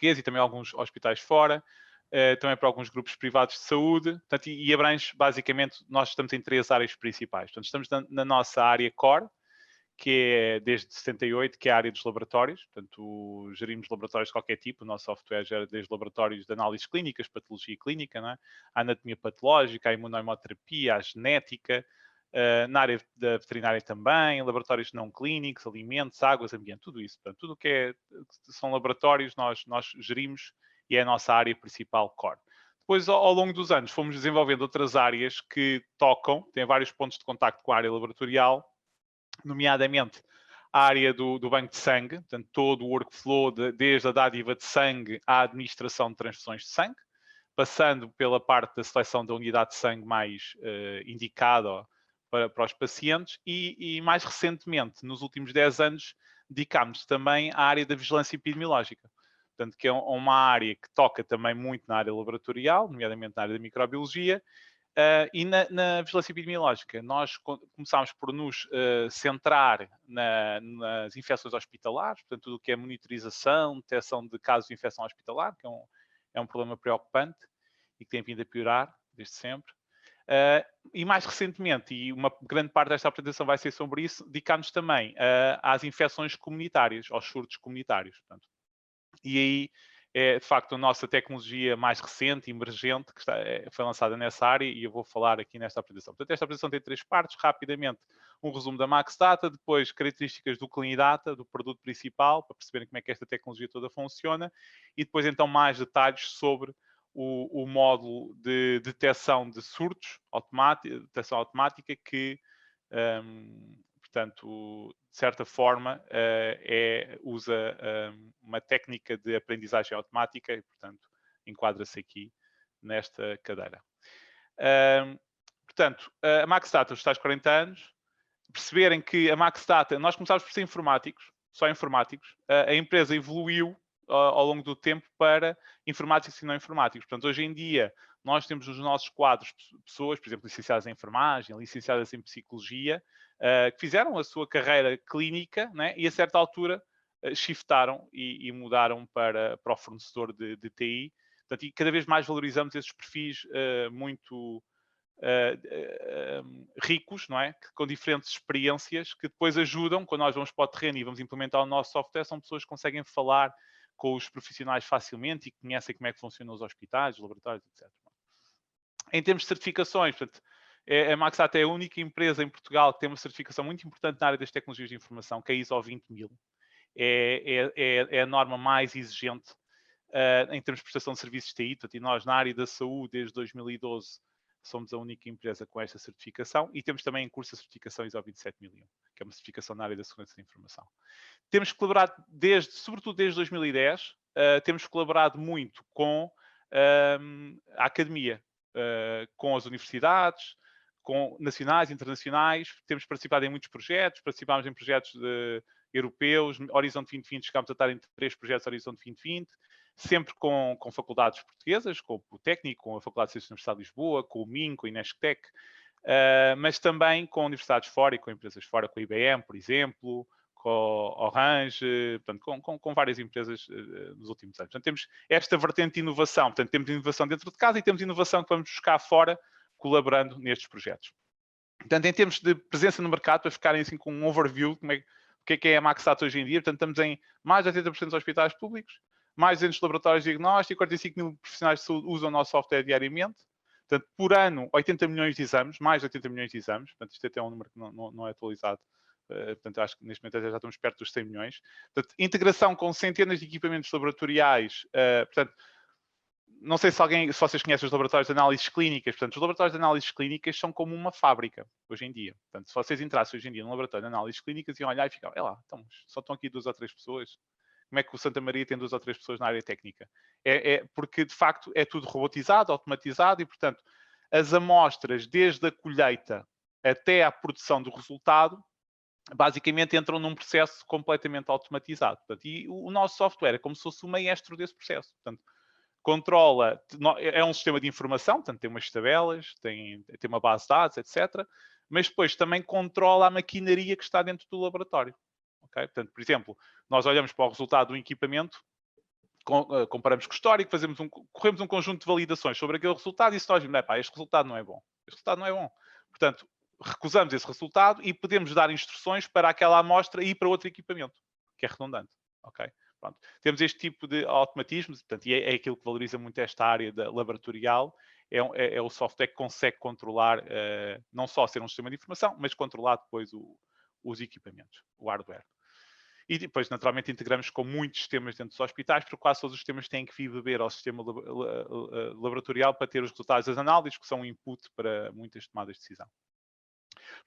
português e também alguns hospitais fora, também para alguns grupos privados de saúde, portanto, e abrange basicamente, nós estamos em 3 áreas principais. Portanto, estamos na nossa área core, que é desde 78, que é a área dos laboratórios, portanto, gerimos laboratórios de qualquer tipo, o nosso software gera desde laboratórios de análises clínicas, patologia clínica, não é? A anatomia patológica, a imunohemoterapia, a genética, na área da veterinária também, laboratórios não clínicos, alimentos, águas, ambiente, tudo isso. Portanto, tudo o que são laboratórios nós gerimos e é a nossa área principal core. Depois, ao longo dos anos, fomos desenvolvendo outras áreas que tocam, têm vários pontos de contacto com a área laboratorial, nomeadamente a área do banco de sangue, portanto, todo o workflow desde a dádiva de sangue à administração de transfusões de sangue, passando pela parte da seleção da unidade de sangue mais indicada para os pacientes e mais recentemente, nos últimos 10 anos, dedicámos também à área da vigilância epidemiológica. Portanto, que é uma área que toca também muito na área laboratorial, nomeadamente na área da microbiologia, e na vigilância epidemiológica, nós começámos por nos centrar nas infecções hospitalares, portanto, tudo o que é monitorização, detecção de casos de infecção hospitalar, que é um problema preocupante e que tem vindo a piorar desde sempre. E mais recentemente, e uma grande parte desta apresentação vai ser sobre isso, dedicámos também às infecções comunitárias, aos surtos comunitários. Portanto. E aí é, de facto, a nossa tecnologia mais recente, emergente, que foi lançada nessa área e eu vou falar aqui nesta apresentação. Portanto, esta apresentação tem 3 partes. Rapidamente, um resumo da MaxData, depois características do CleanData, do produto principal, para perceberem como é que esta tecnologia toda funciona, e depois, então, mais detalhes sobre o módulo de detecção de surtos, detecção automática, que portanto, de certa forma, usa uma técnica de aprendizagem automática e, portanto, enquadra-se aqui nesta cadeira. Portanto, a MaxData, os tais 40 anos, perceberem que a MaxData, nós começámos por ser informáticos, só informáticos, a empresa evoluiu ao longo do tempo para informáticos e não informáticos. Portanto, hoje em dia, nós temos nos nossos quadros pessoas, por exemplo, licenciadas em enfermagem, licenciadas em psicologia, que fizeram a sua carreira clínica, né, e a certa altura shiftaram e mudaram para o fornecedor de TI. Portanto, e cada vez mais valorizamos esses perfis muito ricos, não é? Com diferentes experiências que depois ajudam, quando nós vamos para o terreno e vamos implementar o nosso software, são pessoas que conseguem falar com os profissionais facilmente e que conhecem como é que funcionam os hospitais, os laboratórios, etc. Em termos de certificações, portanto, a MaxData é a única empresa em Portugal que tem uma certificação muito importante na área das tecnologias de informação, que é a ISO 20000. É a norma mais exigente em termos de prestação de serviços de TI, portanto, e nós na área da saúde, desde 2012, somos a única empresa com esta certificação e temos também em curso a certificação ISO 27001, que é uma certificação na área da segurança da informação. Temos colaborado, sobretudo desde 2010, temos colaborado muito com a academia, com as universidades, com nacionais, internacionais, temos participado em muitos projetos, participámos em projetos europeus, Horizonte 2020, chegámos a estar em 3 projetos Horizonte 2020, sempre com faculdades portuguesas, com o Técnico, com a Faculdade de Ciências da Universidade de Lisboa, com o MIN, com a Inesctec, mas também com universidades fora e com empresas fora, com a IBM, por exemplo, com a Orange, portanto, com várias empresas nos últimos anos. Portanto, temos esta vertente de inovação, portanto, temos inovação dentro de casa e temos inovação que vamos buscar fora, colaborando nestes projetos. Portanto, em termos de presença no mercado, para ficarem assim com um overview, o que é a MaxData hoje em dia, portanto, estamos em mais de 80% dos hospitais públicos, mais de 200 laboratórios de diagnóstico, 45 mil profissionais de saúde usam o nosso software diariamente. Portanto, por ano, 80 milhões de exames, mais de 80 milhões de exames. Portanto, isto até é um número que não é atualizado. Portanto, acho que neste momento já estamos perto dos 100 milhões. Portanto, integração com centenas de equipamentos laboratoriais. Portanto, não sei se vocês conhecem os laboratórios de análises clínicas. Portanto, os laboratórios de análises clínicas são como uma fábrica, hoje em dia. Portanto, se vocês entrassem hoje em dia num laboratório de análises clínicas, iam olhar e ficavam, lá, então, só estão aqui 2 ou 3 pessoas. Como é que o Santa Maria tem 2 ou 3 pessoas na área técnica? Porque, de facto, é tudo robotizado, automatizado e, portanto, as amostras, desde a colheita até à produção do resultado, basicamente entram num processo completamente automatizado. Portanto, e o nosso software é como se fosse o maestro desse processo. Portanto, controla, é um sistema de informação, portanto, tem umas tabelas, tem uma base de dados, etc. Mas depois também controla a maquinaria que está dentro do laboratório. Okay? Portanto, por exemplo, nós olhamos para o resultado do equipamento comparamos com o histórico, corremos um conjunto de validações sobre aquele resultado e se nós vimos, este resultado não é bom. Este resultado não é bom. Portanto, recusamos esse resultado e podemos dar instruções para aquela amostra e ir para outro equipamento, que é redundante. Ok? Pronto. Temos este tipo de automatismos, portanto, e é aquilo que valoriza muito esta área da laboratorial, é o software que consegue controlar, não só ser um sistema de informação, mas controlar depois os equipamentos, o hardware. E depois, naturalmente, integramos com muitos sistemas dentro dos hospitais, porque quase todos os sistemas têm que vir beber ao sistema laboratorial para ter os resultados das análises, que são um input para muitas tomadas de decisão.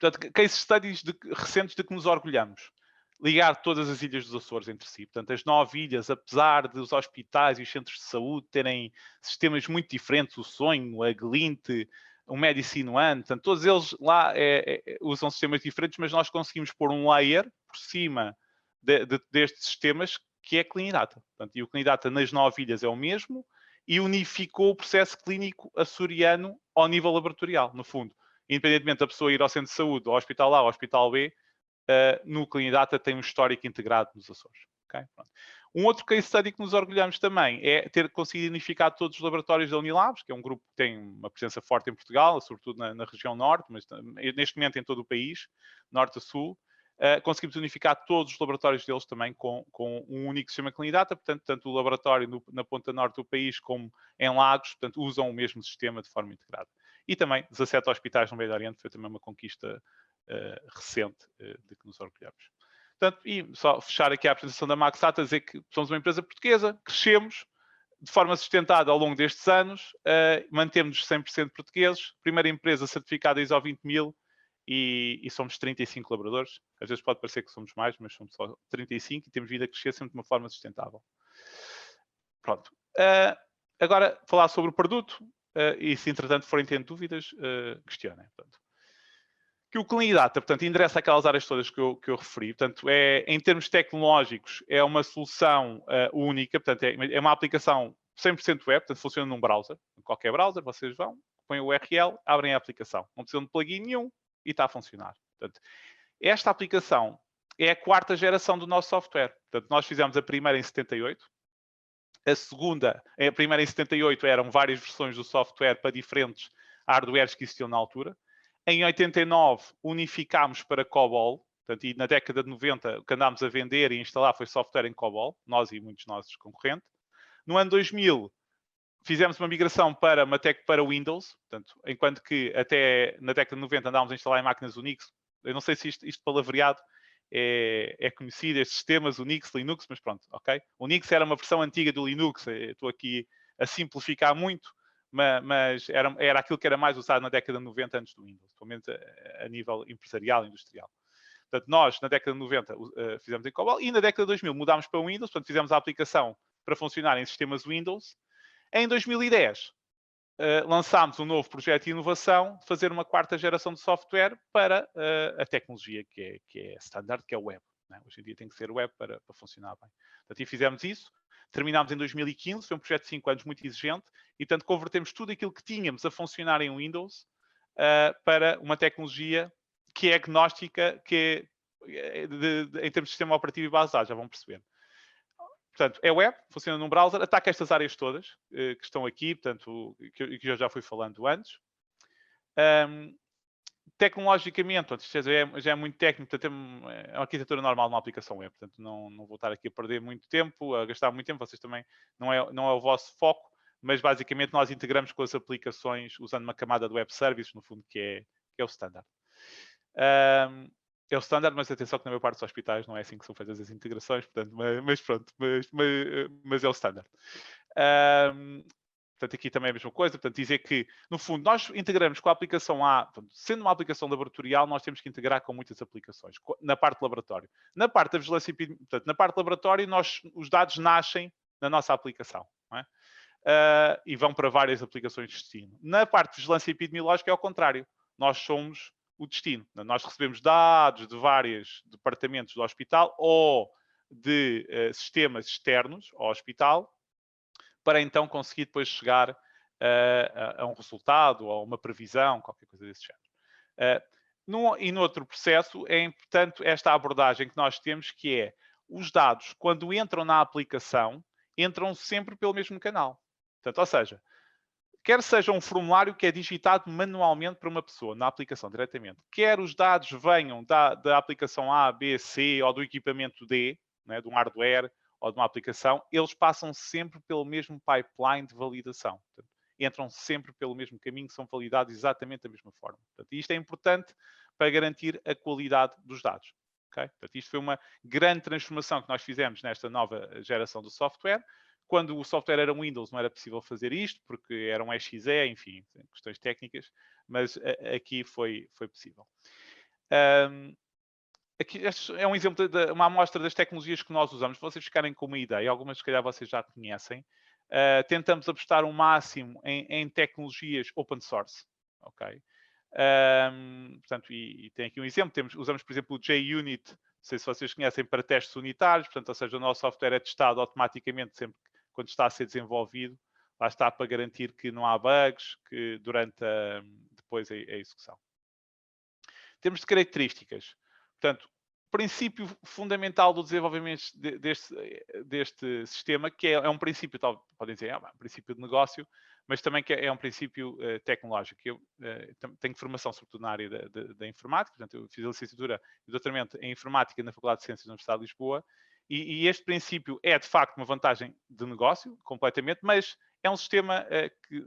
Portanto, case studies recentes de que nos orgulhamos. Ligar todas as ilhas dos Açores entre si. Portanto, as 9 ilhas, apesar dos hospitais e os centros de saúde terem sistemas muito diferentes, o Sonho, a Glint, o Medicine One, portanto, todos eles lá usam sistemas diferentes, mas nós conseguimos pôr um layer por cima destes sistemas que é Clinidata. Portanto, e o Clinidata nas 9 ilhas é o mesmo e unificou o processo clínico açoriano ao nível laboratorial, no fundo. Independentemente da pessoa ir ao centro de saúde, ao hospital A ou ao hospital B, no Clinidata tem um histórico integrado nos Açores. Okay? Um outro case study que nos orgulhamos também é ter conseguido unificar todos os laboratórios da Unilabs, que é um grupo que tem uma presença forte em Portugal, sobretudo na região norte, mas neste momento em todo o país, norte a sul. Conseguimos unificar todos os laboratórios deles também com um único sistema Clinidata, portanto, tanto o laboratório na ponta norte do país como em Lagos, portanto, usam o mesmo sistema de forma integrada. E também 17 hospitais no Médio Oriente foi também uma conquista recente de que nos orgulhamos. Portanto, e só fechar aqui a apresentação da Maxata, dizer que somos uma empresa portuguesa, crescemos de forma sustentada ao longo destes anos, mantemos-nos 100% portugueses, primeira empresa certificada ISO 20000 e somos 35 colaboradores. Às vezes pode parecer que somos mais, mas somos só 35 e temos vindo a crescer sempre de uma forma sustentável. Pronto. Agora, falar sobre o produto e se entretanto forem tendo dúvidas, questionem. Portanto, que o Clinidata, portanto, endereça aquelas áreas todas que eu referi. Portanto, em termos tecnológicos, é uma solução única. Portanto, é uma aplicação 100% web, portanto, funciona num browser. Em qualquer browser, vocês vão, põem o URL, abrem a aplicação. Não precisam de plugin nenhum e está a funcionar. Portanto, esta aplicação é a 4ª geração do nosso software. Portanto, nós fizemos a primeira em 78. A primeira em 78 eram várias versões do software para diferentes hardwares que existiam na altura. Em 89, unificámos para COBOL. Portanto, e na década de 90, o que andámos a vender e instalar foi software em COBOL, nós e muitos nossos concorrentes. No ano 2000, fizemos uma migração para Windows. Portanto, enquanto que até na década de 90 andávamos a instalar em máquinas Unix. Eu não sei se isto palavreado é conhecido, estes sistemas Unix, Linux, mas pronto, ok? Unix era uma versão antiga do Linux. Estou aqui a simplificar muito, mas era aquilo que era mais usado na década de 90 antes do Windows, pelo menos a nível empresarial, industrial. Portanto, nós, na década de 90, fizemos em COBOL e na década de 2000 mudámos para Windows, portanto, fizemos a aplicação para funcionar em sistemas Windows. Em 2010, lançámos um novo projeto de inovação, fazer uma 4ª geração de software para a tecnologia que é standard, que é o web. Né? Hoje em dia tem que ser web para funcionar bem. Portanto, e fizemos isso. Terminámos em 2015, foi um projeto de 5 anos muito exigente, e portanto convertemos tudo aquilo que tínhamos a funcionar em Windows para uma tecnologia que é agnóstica, que em termos de sistema operativo e base de dados, já vão perceber. Portanto, é web, funciona num browser, ataca estas áreas todas que estão aqui, portanto, que eu já fui falando antes. Tecnologicamente, isto já é muito técnico, portanto, é uma arquitetura normal numa aplicação web, portanto, não vou estar aqui a perder muito tempo, a gastar muito tempo, vocês também, não é o vosso foco, mas basicamente nós integramos com as aplicações usando uma camada de web services, no fundo, que é o standard. É o standard, mas atenção que na maior parte dos hospitais não é assim que são feitas as integrações, portanto, mas pronto, mas é o standard. Portanto, aqui também é a mesma coisa. Portanto, dizer que, no fundo, nós integramos com a aplicação A, portanto, sendo uma aplicação laboratorial, nós temos que integrar com muitas aplicações, na parte de laboratório. Na parte da vigilância epidemiológica, portanto, na parte de laboratório, os dados nascem na nossa aplicação, não é? E vão para várias aplicações de destino. Na parte de vigilância epidemiológica é ao contrário. Nós somos o destino. Nós recebemos dados de vários departamentos do hospital ou de sistemas externos ao hospital, para então conseguir depois chegar a um resultado ou a uma previsão, qualquer coisa desse género. E no outro processo é importante esta abordagem que nós temos, que é os dados, quando entram na aplicação, entram sempre pelo mesmo canal. Portanto, ou seja, quer seja um formulário que é digitado manualmente para uma pessoa na aplicação diretamente, quer os dados venham da aplicação A, B, C ou do equipamento D, né, de um hardware ou de uma aplicação, eles passam sempre pelo mesmo pipeline de validação. Portanto, entram sempre pelo mesmo caminho, são validados exatamente da mesma forma. Portanto, isto é importante para garantir a qualidade dos dados. Okay? Portanto, isto foi uma grande transformação que nós fizemos nesta nova geração do software. Quando o software era um Windows, não era possível fazer isto, porque era um exe, enfim, questões técnicas, mas aqui foi possível. Aqui, este é um exemplo de uma amostra das tecnologias que nós usamos. Para vocês ficarem com uma ideia, algumas se calhar vocês já conhecem. Tentamos apostar o máximo em tecnologias open source. Ok? Portanto, e tem aqui um exemplo. Usamos, por exemplo, o JUnit. Não sei se vocês conhecem, para testes unitários. Portanto, ou seja, o nosso software é testado automaticamente sempre quando está a ser desenvolvido. Lá está, para garantir que não há bugs que durante depois a execução. Em termos de características, portanto, o princípio fundamental do desenvolvimento deste sistema, que é um princípio, podem dizer, um princípio de negócio, mas também que é um princípio tecnológico. Eu tenho formação, sobretudo, na área da informática, portanto, eu fiz a licenciatura e doutoramento em informática na Faculdade de Ciências da Universidade de Lisboa, e este princípio é, de facto, uma vantagem de negócio, completamente, mas é um sistema que,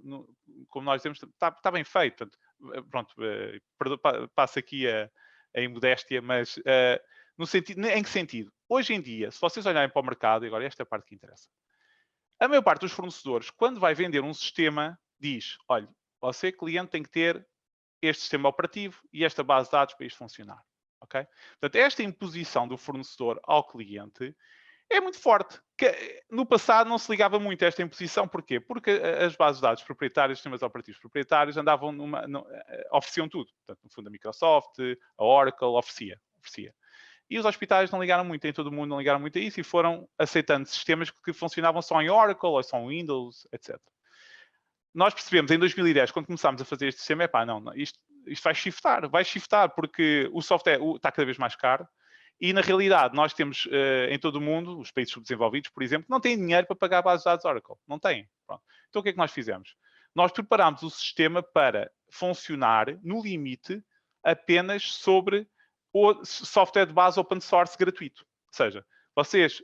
como nós dizemos, está bem feito. Portanto, pronto, passo aqui a imodéstia, mas no sentido, em que sentido? Hoje em dia, se vocês olharem para o mercado, e agora esta é a parte que interessa, a maior parte dos fornecedores, quando vai vender um sistema, diz, olha, você, cliente, tem que ter este sistema operativo e esta base de dados para isto funcionar. Okay? Portanto, esta imposição do fornecedor ao cliente é muito forte. No passado não se ligava muito a esta imposição. Porquê? Porque as bases de dados proprietárias, os sistemas operativos proprietários, ofereciam tudo. Portanto, no fundo, a Microsoft, a Oracle, oferecia. E os hospitais não ligaram muito, em todo o mundo não ligaram muito a isso e foram aceitando sistemas que funcionavam só em Oracle ou só em Windows, etc. Nós percebemos em 2010, quando começámos a fazer este sistema, isto vai shiftar, porque o software está cada vez mais caro. E, na realidade, nós temos em todo o mundo, os países subdesenvolvidos, por exemplo, não têm dinheiro para pagar a base de dados Oracle. Não têm. Pronto. Então, o que é que nós fizemos? Nós preparámos o sistema para funcionar, no limite, apenas sobre o software de base open source gratuito. Ou seja, vocês,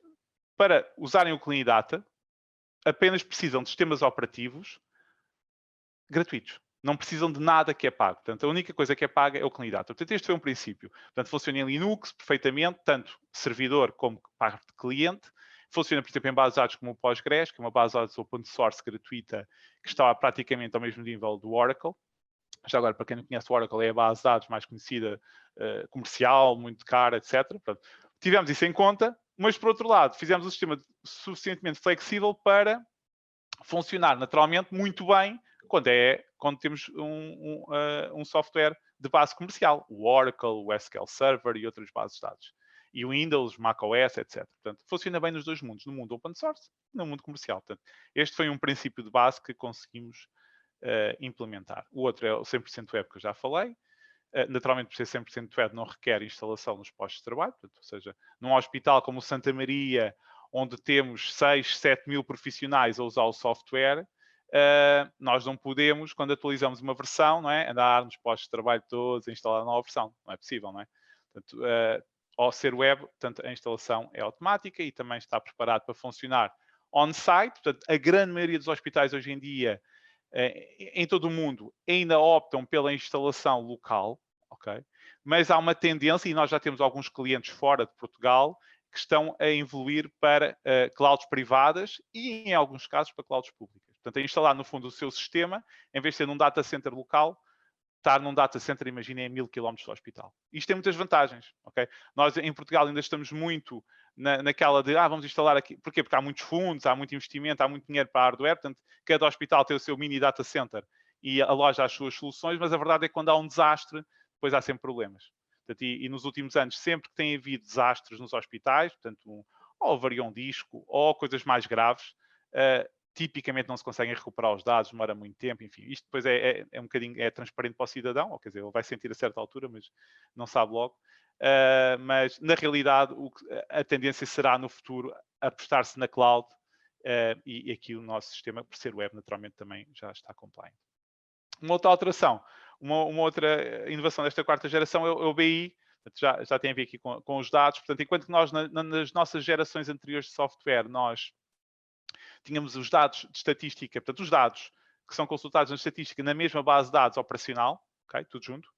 para usarem o Clean Data, apenas precisam de sistemas operativos gratuitos. Não precisam de nada que é pago. Portanto, a única coisa que é paga é o Clean Data. Portanto, este foi um princípio. Portanto, funciona em Linux perfeitamente, tanto servidor como parte de cliente. Funciona, por exemplo, em bases de dados como o Postgres, que é uma base de dados open source gratuita, que está praticamente ao mesmo nível do Oracle. Já agora, para quem não conhece o Oracle, é a base de dados mais conhecida, comercial, muito cara, etc. Portanto, tivemos isso em conta, mas, por outro lado, fizemos o sistema suficientemente flexível para funcionar naturalmente muito bem quando temos um software de base comercial, o Oracle, o SQL Server e outras bases de dados. E o Windows, macOS, etc. Portanto, funciona bem nos dois mundos, no mundo open source e no mundo comercial. Portanto, este foi um princípio de base que conseguimos implementar. O outro é o 100% web que eu já falei. Naturalmente, por ser 100% web, não requer instalação nos postos de trabalho. Portanto, ou seja, num hospital como o Santa Maria, onde temos 6, 7 mil profissionais a usar o software, nós não podemos, quando atualizamos uma versão, não é, andar nos postos de trabalho todos a instalar a nova versão. Não é possível, não é? Portanto, ao ser web, portanto, a instalação é automática e também está preparado para funcionar on-site. Portanto, a grande maioria dos hospitais hoje em dia, em todo o mundo, ainda optam pela instalação local, ok? Mas há uma tendência, e nós já temos alguns clientes fora de Portugal, que estão a evoluir para clouds privadas e, em alguns casos, para clouds públicas. Portanto, a instalar, no fundo, o seu sistema, em vez de ser num data center local, estar num data center, imaginem, a 1000 km do hospital. Isto tem muitas vantagens, ok? Nós, em Portugal, ainda estamos muito naquela de, vamos instalar aqui. Porquê? Porque há muitos fundos, há muito investimento, há muito dinheiro para a hardware, portanto, cada hospital tem o seu mini data center e aloja as suas soluções, mas a verdade é que quando há um desastre, depois há sempre problemas. Portanto, e nos últimos anos, sempre que tem havido desastres nos hospitais, portanto, ou avariou um disco, ou coisas mais graves, tipicamente não se conseguem recuperar os dados, demora muito tempo, enfim. Isto depois é um bocadinho transparente para o cidadão, ou quer dizer, ele vai sentir a certa altura, mas não sabe logo. Mas, na realidade, a tendência será, no futuro, apostar-se na cloud e aqui o nosso sistema, por ser web, naturalmente também já está compliant. Uma outra alteração, uma outra inovação desta quarta geração é o BI, já tem a ver aqui com os dados. Portanto, enquanto que nós nas nossas gerações anteriores de software, nós tínhamos os dados de estatística, portanto, os dados que são consultados na estatística na mesma base de dados operacional, ok, tudo junto,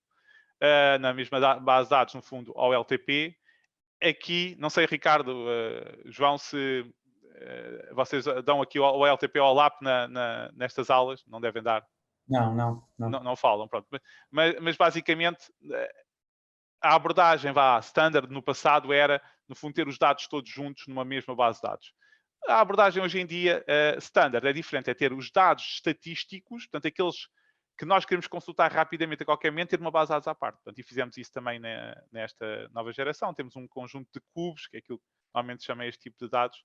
na mesma base de dados, no fundo, ao LTP. Aqui, não sei, Ricardo, João, se vocês dão aqui o LTP ao LAP nestas aulas, não devem dar. Não falam, pronto. Mas basicamente, a abordagem standard no passado era, no fundo, ter os dados todos juntos numa mesma base de dados. A abordagem hoje em dia, standard, é diferente, é ter os dados estatísticos, portanto, aqueles que nós queremos consultar rapidamente a qualquer momento, ter uma base de dados à parte. Portanto, e fizemos isso também nesta nova geração. Temos um conjunto de cubos, que é aquilo que normalmente se chama este tipo de dados,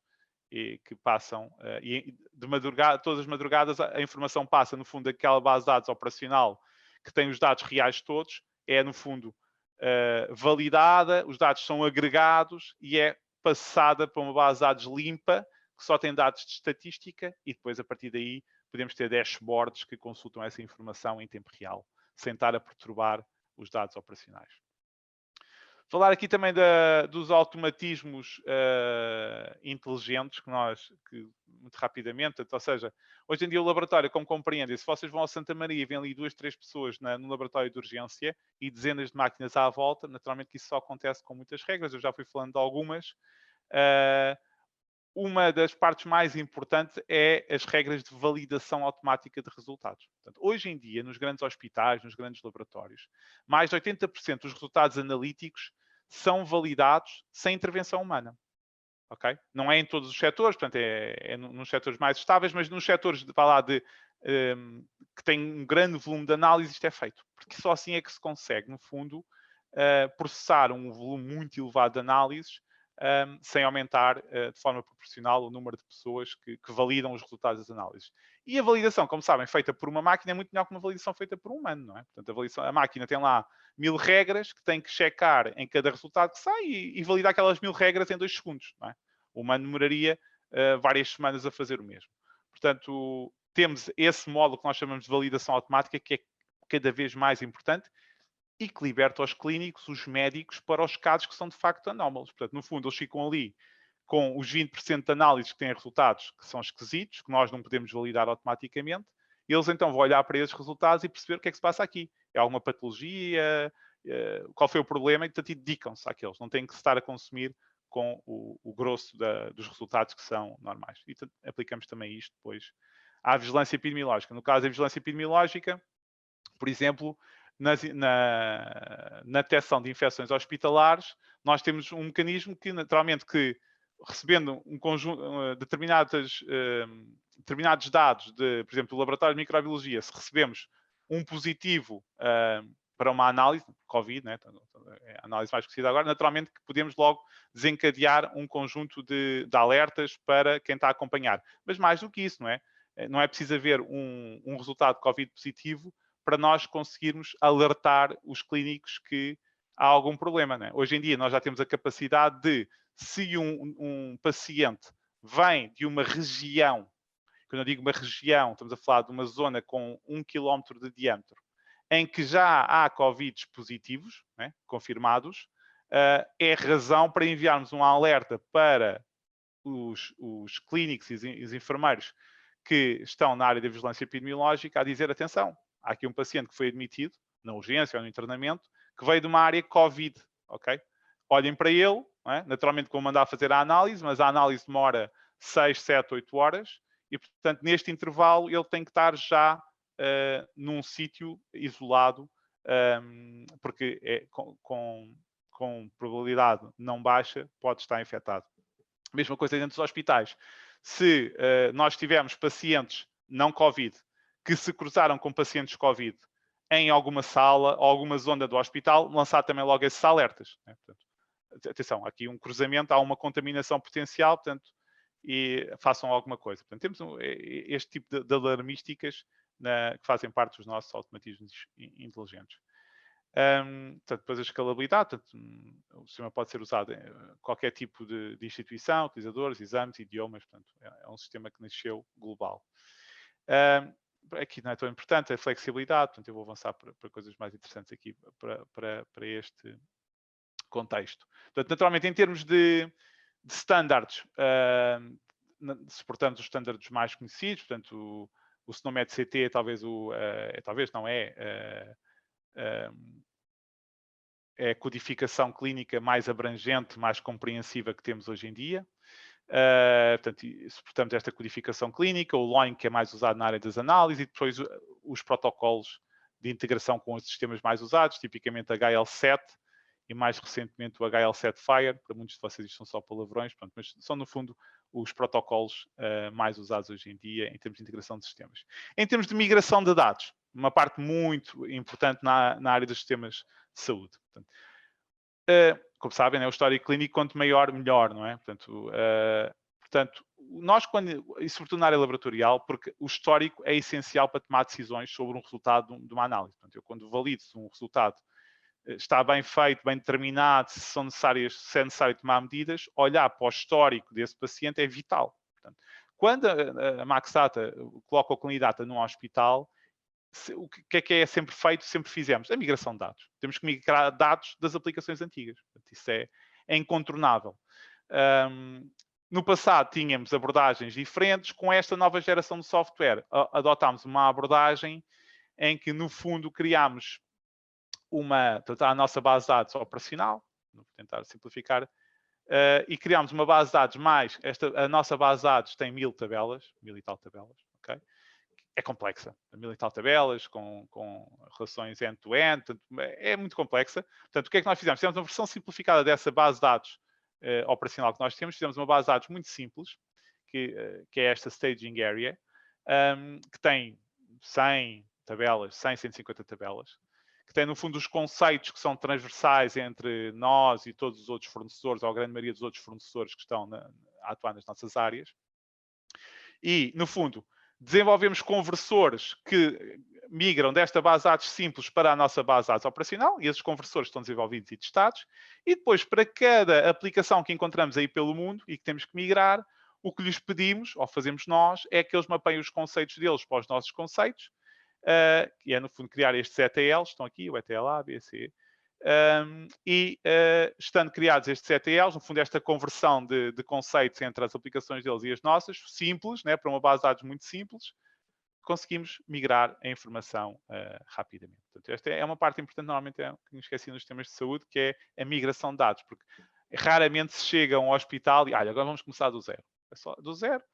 e que passam, e de madrugada, todas as madrugadas, a informação passa, no fundo, daquela base de dados operacional que tem os dados reais todos, é, no fundo, validada, os dados são agregados e é passada para uma base de dados limpa, que só tem dados de estatística, e depois, a partir daí, podemos ter dashboards que consultam essa informação em tempo real, sem estar a perturbar os dados operacionais. Falar aqui também dos automatismos inteligentes que muito rapidamente, ou seja, hoje em dia o laboratório, como compreendem, se vocês vão ao Santa Maria e vêm ali 2, 3 pessoas no laboratório de urgência e dezenas de máquinas à volta, naturalmente que isso só acontece com muitas regras, eu já fui falando de algumas. Uma das partes mais importantes é as regras de validação automática de resultados. Portanto, hoje em dia, nos grandes hospitais, nos grandes laboratórios, mais de 80% dos resultados analíticos são validados sem intervenção humana. Okay? Não é em todos os setores, portanto, é nos setores mais estáveis, mas nos setores que têm um grande volume de análise, isto é feito. Porque só assim é que se consegue, no fundo, processar um volume muito elevado de análises sem aumentar de forma proporcional o número de pessoas que validam os resultados das análises. E a validação, como sabem, feita por uma máquina é muito melhor que uma validação feita por um humano, não é? Portanto, a máquina tem lá 1000 regras que tem que checar em cada resultado que sai e validar aquelas 1000 regras em 2 segundos, não é? O humano demoraria várias semanas a fazer o mesmo. Portanto, temos esse módulo que nós chamamos de validação automática, que é cada vez mais importante, e que liberta os clínicos, os médicos, para os casos que são de facto anómalos. Portanto, no fundo, eles ficam ali com os 20% de análises que têm resultados que são esquisitos, que nós não podemos validar automaticamente. Eles então vão olhar para esses resultados e perceber o que é que se passa aqui. É alguma patologia? Qual foi o problema? E, portanto, dedicam-se àqueles. Não têm que estar a consumir com o grosso dos resultados que são normais. E portanto, aplicamos também isto depois à vigilância epidemiológica. No caso da vigilância epidemiológica, por exemplo, na detecção de infecções hospitalares, nós temos um mecanismo que, naturalmente, recebendo um conjunto, determinados dados, por exemplo, do laboratório de microbiologia, se recebemos um positivo para uma análise, Covid, né, é a análise mais conhecida agora, naturalmente que podemos logo desencadear um conjunto de alertas para quem está a acompanhar. Mas mais do que isso, não é? Não é preciso haver um resultado de Covid positivo para nós conseguirmos alertar os clínicos que há algum problema. Né? Hoje em dia nós já temos a capacidade de, se um paciente vem de uma região, quando eu digo uma região, estamos a falar de uma zona com 1 km de diâmetro, em que já há Covid positivos, né, confirmados, é razão para enviarmos um alerta para os clínicos e os enfermeiros que estão na área da vigilância epidemiológica a dizer, atenção, há aqui um paciente que foi admitido na urgência ou no internamento que veio de uma área Covid, ok? Olhem para ele, não é? Naturalmente vou mandar fazer a análise, mas a análise demora 6, 7, 8 horas e, portanto, neste intervalo ele tem que estar já num sítio isolado, porque com probabilidade não baixa pode estar infectado. Mesma coisa dentro dos hospitais. Se nós tivermos pacientes não Covid que se cruzaram com pacientes Covid em alguma sala ou alguma zona do hospital, lançar também logo esses alertas. Né? Portanto, atenção, aqui um cruzamento, há uma contaminação potencial, portanto, e façam alguma coisa. Portanto, temos este tipo de alarmísticas que fazem parte dos nossos automatismos inteligentes. Portanto, depois a escalabilidade, portanto, o sistema pode ser usado em qualquer tipo de instituição, utilizadores, exames, idiomas, portanto, é um sistema que nasceu global. Aqui não é tão importante a flexibilidade, portanto, eu vou avançar para coisas mais interessantes aqui para este contexto. Portanto, naturalmente, em termos de standards, suportamos os standards mais conhecidos, portanto, o SNOMED CT talvez talvez não é é a codificação clínica mais abrangente, mais compreensiva que temos hoje em dia. Portanto, suportamos esta codificação clínica, o LOIN, que é mais usado na área das análises, e depois os protocolos de integração com os sistemas mais usados, tipicamente HL7 e mais recentemente o HL7 Fire. Para muitos de vocês isto são só palavrões, pronto, mas são no fundo os protocolos mais usados hoje em dia em termos de integração de sistemas. Em termos de migração de dados, uma parte muito importante na área dos sistemas de saúde. Portanto, como sabem, né, o histórico clínico, quanto maior, melhor, não é? Portanto, nós, e sobretudo na área laboratorial, porque o histórico é essencial para tomar decisões sobre um resultado de uma análise. Portanto, eu, quando valido se um resultado está bem feito, bem determinado, se é necessário tomar medidas, olhar para o histórico desse paciente é vital. Portanto, quando a Maxdata coloca o Clinidata num hospital, o que é sempre feito, sempre fizemos? A migração de dados. Temos que migrar dados das aplicações antigas. Portanto, isso é incontornável. No passado tínhamos abordagens diferentes. Com esta nova geração de software, adotámos uma abordagem em que, no fundo, criámos a nossa base de dados operacional, vou tentar simplificar, e criámos uma base de dados a nossa base de dados tem 1000 tabelas, 1000 e tal tabelas, ok? É complexa, 1000 e tal tabelas, com relações end-to-end, é muito complexa. Portanto, o que é que nós fizemos? Fizemos uma versão simplificada dessa base de dados operacional que nós temos, fizemos uma base de dados muito simples, que é esta Staging Area, que tem 100 tabelas, 100, 150 tabelas, que tem, no fundo, os conceitos que são transversais entre nós e todos os outros fornecedores, ou a grande maioria dos outros fornecedores que estão a atuar nas nossas áreas. E, no fundo, desenvolvemos conversores que migram desta base de dados simples para a nossa base de dados operacional, e esses conversores estão desenvolvidos e testados, e depois, para cada aplicação que encontramos aí pelo mundo e que temos que migrar, o que lhes pedimos, ou fazemos nós, é que eles mapeiem os conceitos deles para os nossos conceitos, que é, no fundo, criar estes ETLs, estão aqui, o ETL A, B, C, estando criados estes ETLs, no fundo, esta conversão de conceitos entre as aplicações deles e as nossas, simples, né, para uma base de dados muito simples, conseguimos migrar a informação rapidamente. Portanto, esta é uma parte importante, normalmente é que me esqueci nos sistemas de saúde, que é a migração de dados, porque raramente se chega a um hospital e, agora vamos começar do zero. É só do zero,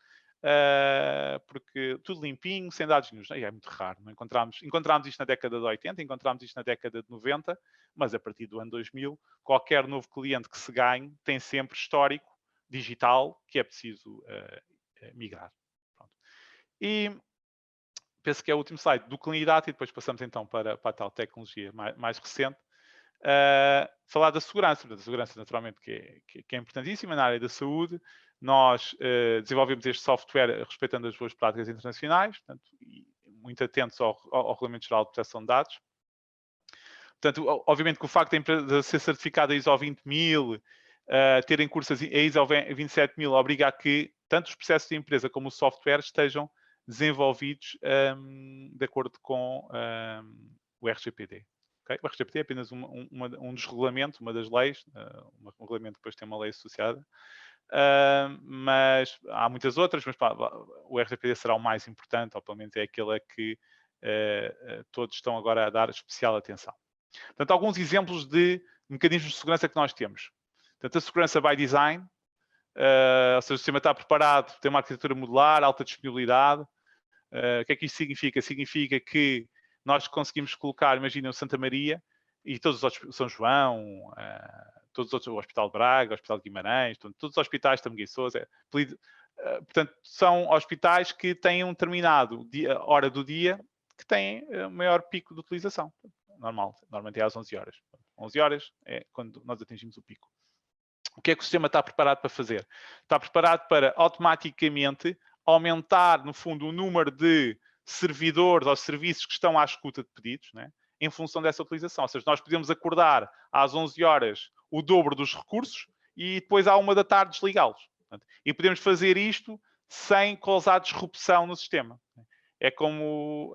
porque tudo limpinho, sem dados nenhum. É muito raro. Não encontramos isto na década de 80, encontramos isto na década de 90, mas a partir do ano 2000, qualquer novo cliente que se ganhe tem sempre histórico digital que é preciso migrar. Pronto. E penso que é o último slide do Clinidata e depois passamos então para a tal tecnologia mais recente. Falar da segurança, naturalmente que é importantíssima na área da saúde. Nós desenvolvemos este software respeitando as boas práticas internacionais, portanto, e muito atentos ao Regulamento Geral de Proteção de Dados. Portanto, obviamente que o facto da empresa ser certificada ISO 20000, ter em curso a ISO 27000, obriga a que tanto os processos da empresa como o software estejam desenvolvidos de acordo com o RGPD. Okay? O RGPD é apenas um dos regulamentos, uma das leis, um regulamento que depois tem uma lei associada, mas há muitas outras, mas o RGPD será o mais importante, ou pelo menos é aquele a que todos estão agora a dar especial atenção. Portanto, alguns exemplos de mecanismos de segurança que nós temos. Portanto, a segurança by design, ou seja, o sistema está preparado, tem uma arquitetura modular, alta disponibilidade. O que é que isto significa? Significa que nós conseguimos colocar, imaginem o Santa Maria e todos os outros, São João, todos os outros, o Hospital de Braga, o Hospital de Guimarães, todos os hospitais, Tamoguei Sousa, portanto, são hospitais que têm um determinado hora do dia que têm maior pico de utilização. Normalmente é às 11 horas. 11 horas é quando nós atingimos o pico. O que é que o sistema está preparado para fazer? Está preparado para automaticamente aumentar, no fundo, o número de servidores ou serviços que estão à escuta de pedidos, né? em função dessa utilização. Ou seja, nós podemos acordar às 11 horas o dobro dos recursos e depois à 1 da tarde desligá-los. E podemos fazer isto sem causar disrupção no sistema. É como...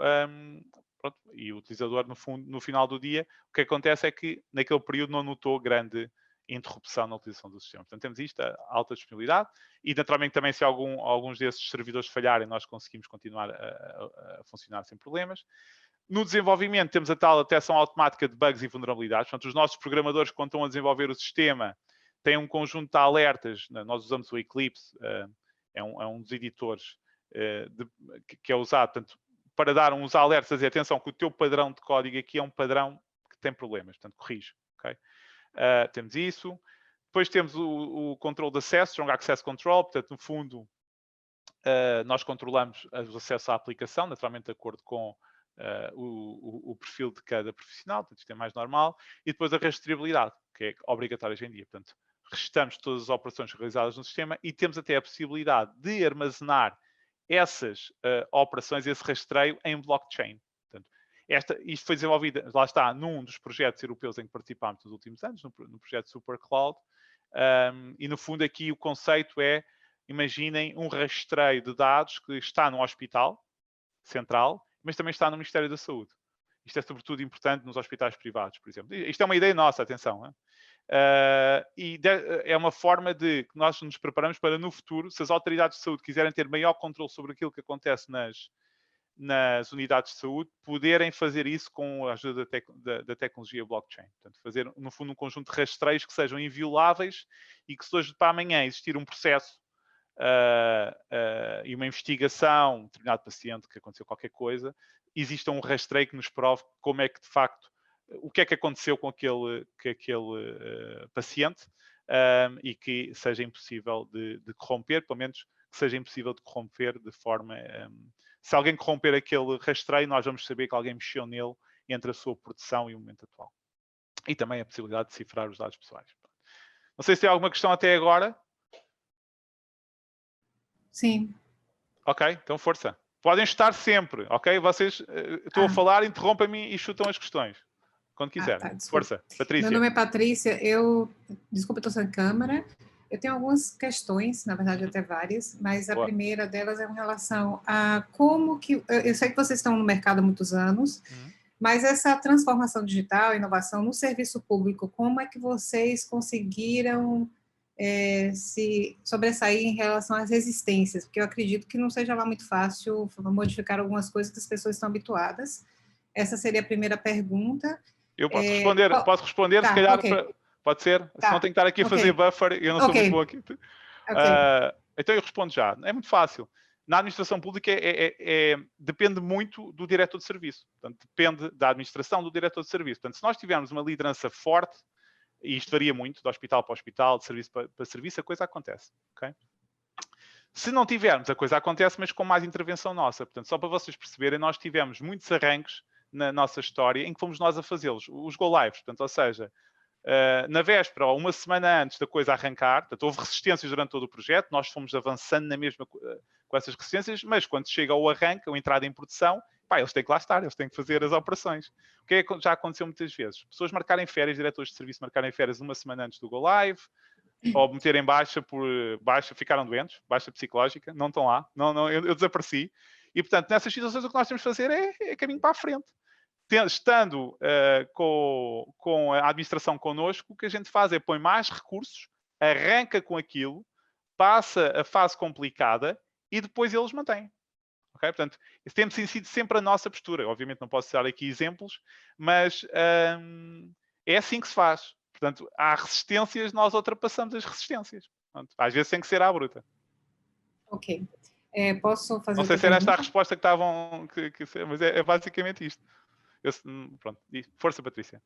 pronto, e o utilizador, no final do dia, o que acontece é que naquele período não notou grande interrupção na utilização do sistema. Portanto, temos isto, a alta disponibilidade, e naturalmente também se alguns desses servidores falharem, nós conseguimos continuar a funcionar sem problemas. No desenvolvimento, temos a tal detecção automática de bugs e vulnerabilidades. Portanto, os nossos programadores, quando estão a desenvolver o sistema, têm um conjunto de alertas. Nós usamos o Eclipse, é um dos editores que é usado, portanto, para dar uns alertas a dizer, atenção, que o teu padrão de código aqui é um padrão que tem problemas, portanto, corrige. Okay? Temos isso. Depois temos o controle de acesso, Strong Access Control, portanto, no fundo, nós controlamos os acessos à aplicação, naturalmente de acordo com o perfil de cada profissional, portanto, isto é mais normal. E depois a rastreabilidade, que é obrigatória hoje em dia. Portanto, restamos todas as operações realizadas no sistema e temos até a possibilidade de armazenar essas operações, esse rastreio em blockchain. Portanto, isto foi desenvolvido, lá está, num dos projetos europeus em que participámos nos últimos anos, no projeto SuperCloud, e no fundo aqui o conceito é, imaginem um rastreio de dados que está no hospital central, mas também está no Ministério da Saúde. Isto é sobretudo importante nos hospitais privados, por exemplo. Isto é uma ideia nossa, atenção. É uma forma de que nós nos preparamos para, no futuro, se as autoridades de saúde quiserem ter maior controle sobre aquilo que acontece nas unidades de saúde, poderem fazer isso com a ajuda da tecnologia blockchain. Portanto, fazer, no fundo, um conjunto de rastreios que sejam invioláveis e que se hoje para amanhã existir um processo e uma investigação, um determinado paciente que aconteceu qualquer coisa, exista um rastreio que nos prove como é que, de facto, o que é que aconteceu com aquele paciente e que seja impossível de corromper, pelo menos que seja impossível de corromper de forma... se alguém corromper aquele rastreio, nós vamos saber que alguém mexeu nele entre a sua produção e o momento atual. E também a possibilidade de cifrar os dados pessoais. Não sei se tem alguma questão até agora. Sim. Ok, então força. Podem estar sempre, ok? Vocês, estou a falar, interrompem-me e chutam as questões. Quando quiserem. Tá, força, Patrícia. Meu nome é Patrícia, desculpa, eu estou sem câmera. Eu tenho algumas questões, na verdade até várias, mas a primeira delas é em relação a como que... Eu sei que vocês estão no mercado há muitos anos, mas essa transformação digital, inovação no serviço público, como é que vocês conseguiram se sobressair em relação às resistências? Porque eu acredito que não seja lá muito fácil modificar algumas coisas que as pessoas estão habituadas. Essa seria a primeira pergunta. Eu posso responder, tá, se calhar, okay. Pode ser? Tá. Senão tenho que estar aqui a fazer buffer e eu não sou muito bom aqui. Então eu respondo já. É muito fácil. Na administração pública depende muito do diretor de serviço. Portanto, depende da administração do diretor de serviço. Portanto, se nós tivermos uma liderança forte, e isto varia muito, de hospital para hospital, de serviço para serviço, a coisa acontece. Okay? Se não tivermos, a coisa acontece, mas com mais intervenção nossa. Portanto, só para vocês perceberem, nós tivemos muitos arranques na nossa história em que fomos nós a fazê-los, os go-lives. Portanto, ou seja, na véspera ou uma semana antes da coisa arrancar, portanto, houve resistências durante todo o projeto, nós fomos avançando na mesma com essas resistências, mas quando chega ao arranque, a entrada em produção, eles têm que lá estar, eles têm que fazer as operações. O que é que já aconteceu muitas vezes? Pessoas marcarem férias, diretores de serviço marcarem férias uma semana antes do go-live, ou meterem baixa ficaram doentes, baixa psicológica, não estão lá, eu desapareci. E, portanto, nessas situações o que nós temos de fazer é caminho para a frente. Estando com a administração connosco, o que a gente faz é põe mais recursos, arranca com aquilo, passa a fase complicada e depois eles mantêm. Okay? Portanto, tem sido sempre a nossa postura. Obviamente não posso dar aqui exemplos, mas é assim que se faz. Portanto, há resistências, nós ultrapassamos as resistências. Portanto, às vezes tem que ser à bruta. Ok. Posso fazer Não sei se era esta a resposta que estavam... mas é basicamente isto. Pronto. Força, Patrícia.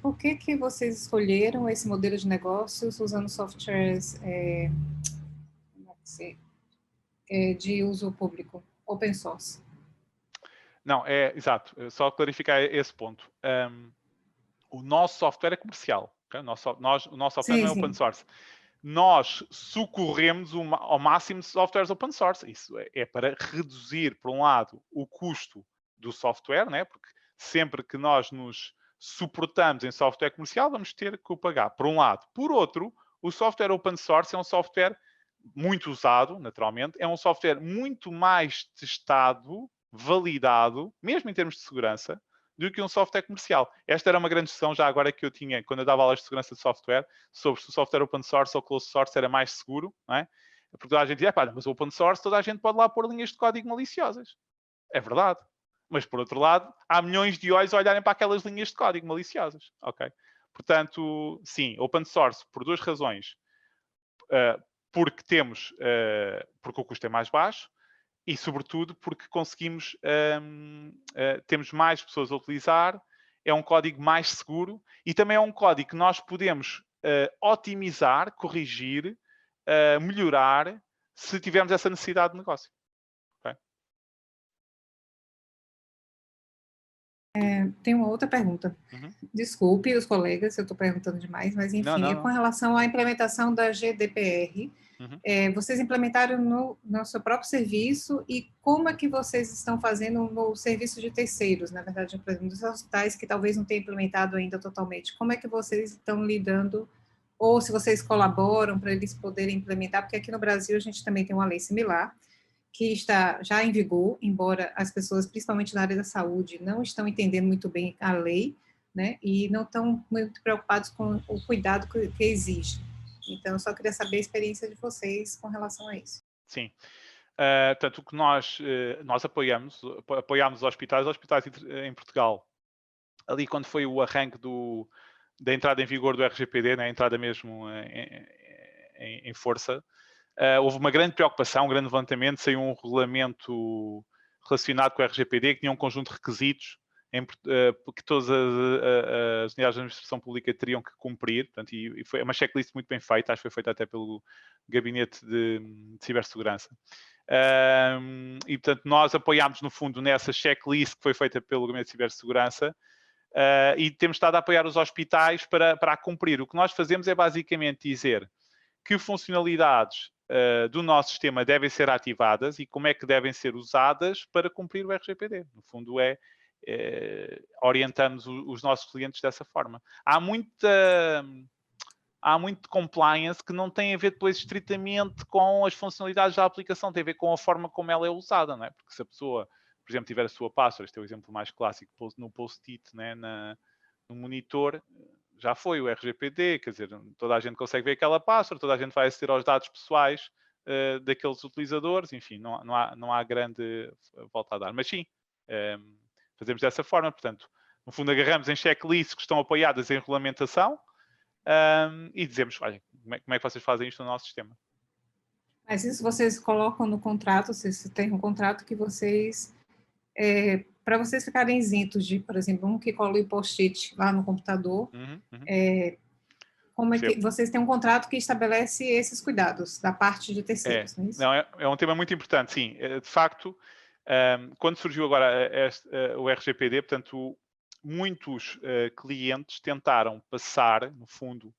Por que vocês escolheram esse modelo de negócios usando softwares de uso público, open source? Não, exato. Só clarificar esse ponto. O nosso software é comercial. Okay? O nosso software não é open source. Nós socorremos ao máximo de softwares open source. Isso é para reduzir, por um lado, o custo do software, né? Porque sempre que nós nos suportamos em software comercial, vamos ter que o pagar, por um lado. Por outro, o software open source é um software muito usado, naturalmente, é um software muito mais testado, validado, mesmo em termos de segurança, do que um software comercial. Esta era uma grande discussão já agora que eu tinha, quando eu dava aulas de segurança de software, sobre se o software open source ou closed source era mais seguro, não é? Porque toda a gente diz, mas o open source toda a gente pode lá pôr linhas de código maliciosas. É verdade. Mas, por outro lado, há milhões de olhos a olharem para aquelas linhas de código maliciosas. Ok? Portanto, sim, open source, por duas razões. Porque porque o custo é mais baixo e, sobretudo, porque conseguimos, temos mais pessoas a utilizar, é um código mais seguro e também é um código que nós podemos otimizar, corrigir, melhorar, se tivermos essa necessidade de negócio. Okay? Tem uma outra pergunta. Uhum. Desculpe os colegas, eu estou perguntando demais, mas enfim, Não. com relação à implementação da GDPR, Uhum. Vocês implementaram no seu próprio serviço e como é que vocês estão fazendo no serviço de terceiros, na verdade, por exemplo, dos hospitais que talvez não tenham implementado ainda totalmente, como é que vocês estão lidando, ou se vocês colaboram para eles poderem implementar, porque aqui no Brasil a gente também tem uma lei similar, que está já em vigor, embora as pessoas, principalmente na área da saúde, não estão entendendo muito bem a lei, né, e não estão muito preocupados com o cuidado que exige. Então, eu só queria saber a experiência de vocês com relação a isso. Sim. Tanto que nós apoiamos os hospitais em Portugal, ali quando foi o arranque da entrada em vigor do RGPD, né, a entrada mesmo em força, houve uma grande preocupação, um grande levantamento, saiu um regulamento relacionado com o RGPD que tinha um conjunto de requisitos que todas as unidades de administração pública teriam que cumprir, portanto, e foi uma checklist muito bem feita, acho que foi feita até pelo Gabinete de Cibersegurança. E, portanto, nós apoiámos, no fundo, nessa checklist que foi feita pelo Gabinete de Cibersegurança, e temos estado a apoiar os hospitais para a cumprir. O que nós fazemos é basicamente dizer que funcionalidades do nosso sistema devem ser ativadas e como é que devem ser usadas para cumprir o RGPD. No fundo, orientamos os nossos clientes dessa forma. Há muito compliance que não tem a ver depois estritamente com as funcionalidades da aplicação, tem a ver com a forma como ela é usada, não é? Porque se a pessoa, por exemplo, tiver a sua password, este é o exemplo mais clássico, no post-it, né, no monitor, já foi o RGPD, quer dizer, toda a gente consegue ver aquela password, toda a gente vai aceder aos dados pessoais daqueles utilizadores, enfim, não há grande volta a dar. Mas sim, fazemos dessa forma, portanto, no fundo agarramos em checklists que estão apoiadas em regulamentação e dizemos, olha, como é que vocês fazem isto no nosso sistema? Mas isso vocês colocam no contrato, vocês têm um contrato que vocês, para vocês ficarem isentos de, por exemplo, um que cola o post-it lá no computador, como é que vocês têm um contrato que estabelece esses cuidados da parte de terceiros, não é isso? Não, é um tema muito importante, sim. De facto, quando surgiu agora o RGPD, portanto, muitos clientes tentaram passar, no fundo,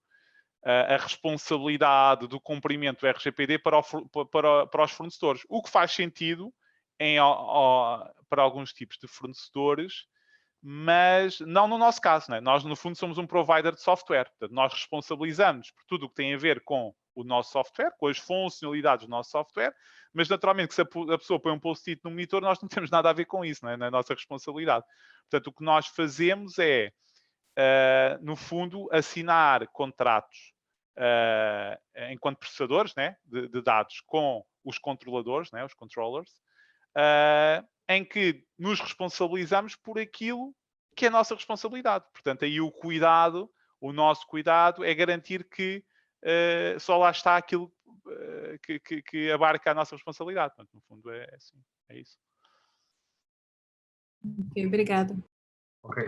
a responsabilidade do cumprimento do RGPD para os fornecedores. O que faz sentido para alguns tipos de fornecedores, mas não no nosso caso. Né? Nós, no fundo, somos um provider de software. Portanto, nós responsabilizamos por tudo o que tem a ver com o nosso software, com as funcionalidades do nosso software, mas naturalmente que se a pessoa põe um post-it no monitor, nós não temos nada a ver com isso, não é? Na nossa responsabilidade. Portanto, o que nós fazemos é, no fundo, assinar contratos enquanto processadores, né, de dados com os controladores, né, os controllers, em que nos responsabilizamos por aquilo que é a nossa responsabilidade. Portanto, aí o nosso cuidado é garantir que só lá está aquilo que abarca a nossa responsabilidade. Portanto, no fundo é assim, é isso. Ok, obrigada. Ok,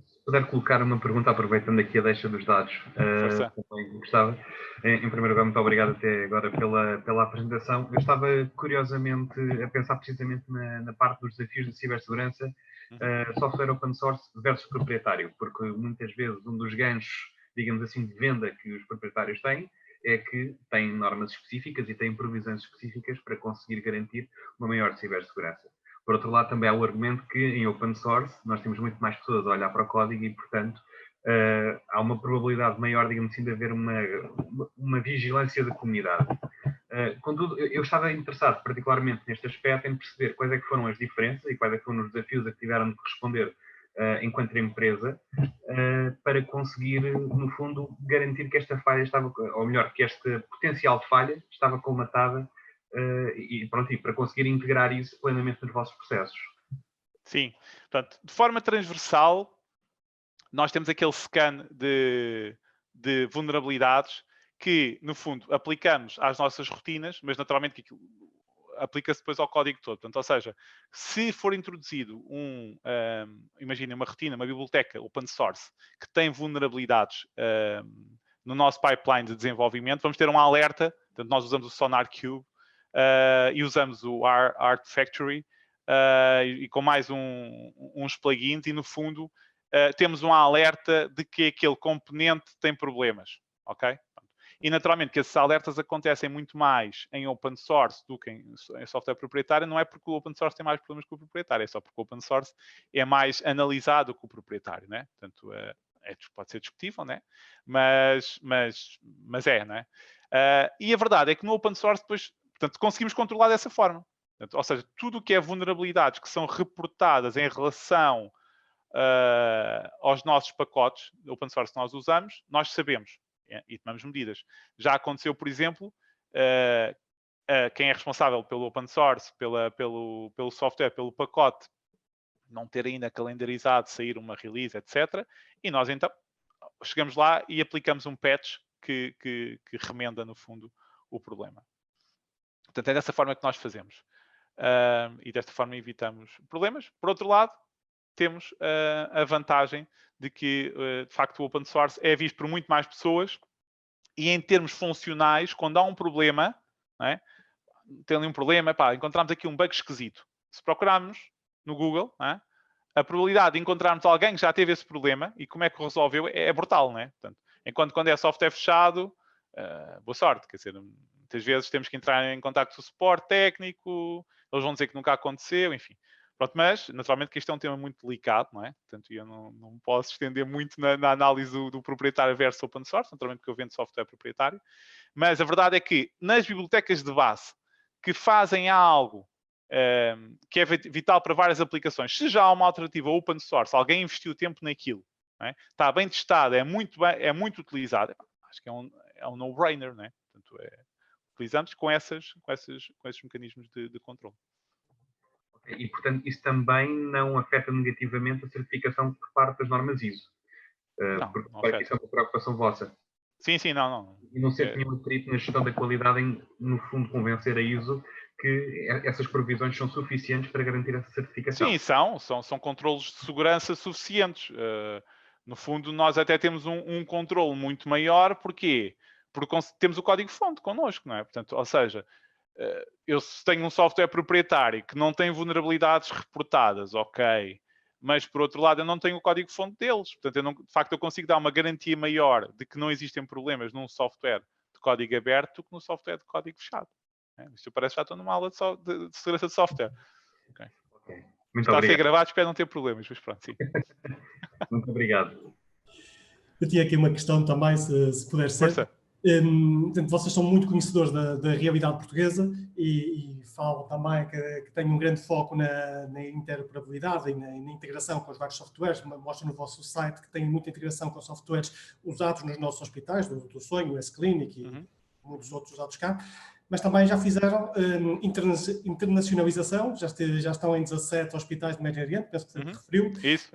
se puder colocar uma pergunta, aproveitando aqui a deixa dos dados, também gostava. Em primeiro lugar, muito obrigado até agora pela apresentação. Eu estava curiosamente a pensar precisamente na parte dos desafios de cibersegurança, software open source versus proprietário, porque muitas vezes um dos ganchos, digamos assim, de venda que os proprietários têm é que têm normas específicas e têm provisões específicas para conseguir garantir uma maior cibersegurança. Por outro lado, também há o argumento que em open source nós temos muito mais pessoas a olhar para o código e, portanto, há uma probabilidade maior, digamos assim, de haver uma vigilância da comunidade. Contudo, eu estava interessado particularmente neste aspecto em perceber quais é que foram as diferenças e quais é que foram os desafios a que tiveram de responder enquanto empresa para conseguir, no fundo, garantir que esta falha estava, ou melhor, que esta potencial falha estava colmatada e para conseguir integrar isso plenamente nos vossos processos. Sim, portanto, de forma transversal, nós temos aquele scan de vulnerabilidades que, no fundo, aplicamos às nossas rotinas, mas naturalmente que aplica-se depois ao código todo. Portanto, ou seja, se for introduzido imaginem uma rotina, uma biblioteca open source que tem vulnerabilidades no nosso pipeline de desenvolvimento, vamos ter um alerta. Portanto, nós usamos o SonarQube e usamos o Artifactory e com mais uns plugins e, no fundo, temos um alerta de que aquele componente tem problemas, ok? E, naturalmente, que esses alertas acontecem muito mais em open source do que em software proprietário. Não é porque o open source tem mais problemas que o proprietário, é só porque o open source é mais analisado que o proprietário, né? Portanto, pode ser discutível, né? Mas é, não é? E a verdade é que no open source, depois, portanto, conseguimos controlar dessa forma. Portanto, ou seja, tudo o que é vulnerabilidades que são reportadas em relação aos nossos pacotes de open source que nós usamos, nós sabemos e tomamos medidas. Já aconteceu, por exemplo, quem é responsável pelo open source, pelo software, pelo pacote, não ter ainda calendarizado, sair uma release, etc. E nós então chegamos lá e aplicamos um patch que remenda, no fundo, o problema. Portanto, é dessa forma que nós fazemos. E desta forma evitamos problemas. Por outro lado, temos a vantagem de que, de facto, o open source é visto por muito mais pessoas e, em termos funcionais, quando há um problema, não é? Tem ali um problema, encontramos aqui um bug esquisito. Se procurarmos no Google, não é? A probabilidade de encontrarmos alguém que já teve esse problema e como é que o resolveu é brutal, não é? Portanto, enquanto quando é software fechado, boa sorte, quer dizer, muitas vezes temos que entrar em contato com o suporte técnico, eles vão dizer que nunca aconteceu, enfim. Pronto, mas, naturalmente, que isto é um tema muito delicado, não é? Portanto, eu não posso estender muito na análise do proprietário versus open source, naturalmente porque eu vendo software proprietário, mas a verdade é que nas bibliotecas de base que fazem algo que é vital para várias aplicações, se já há uma alternativa open source, alguém investiu tempo naquilo, não é? Está bem testado, é muito utilizado, acho que é um no-brainer, não é? Portanto, utilizamos com esses mecanismos de controle. E, portanto, isso também não afeta negativamente a certificação por parte das normas ISO? Porque para que isso é uma preocupação vossa. Sim, não. E não ser nenhum perito na gestão da qualidade em, no fundo, convencer a ISO que essas provisões são suficientes para garantir essa certificação. Sim, são controlos de segurança suficientes. No fundo, nós até temos um controle muito maior. Porquê? Porque temos o código-fonte connosco, não é? Portanto, ou seja, eu tenho um software proprietário que não tem vulnerabilidades reportadas, ok, mas por outro lado eu não tenho o código-fonte deles. Portanto, de facto, eu consigo dar uma garantia maior de que não existem problemas num software de código aberto do que no software de código fechado. Isto parece que já estou numa aula de segurança de software. Okay. Muito Está obrigado. A ser gravado, espero não ter problemas, mas pronto, sim. Muito obrigado. Eu tinha aqui uma questão também, se puder ser. Força. Portanto, vocês são muito conhecedores da realidade portuguesa e falam também que têm um grande foco na interoperabilidade e na integração com os vários softwares. Mostram no vosso site que têm muita integração com softwares usados nos nossos hospitais, do Sonho, o S-Clinic e muitos outros usados cá. Mas também já fizeram internacionalização, já estão em 17 hospitais do Médio Oriente, penso que referiu. Isso.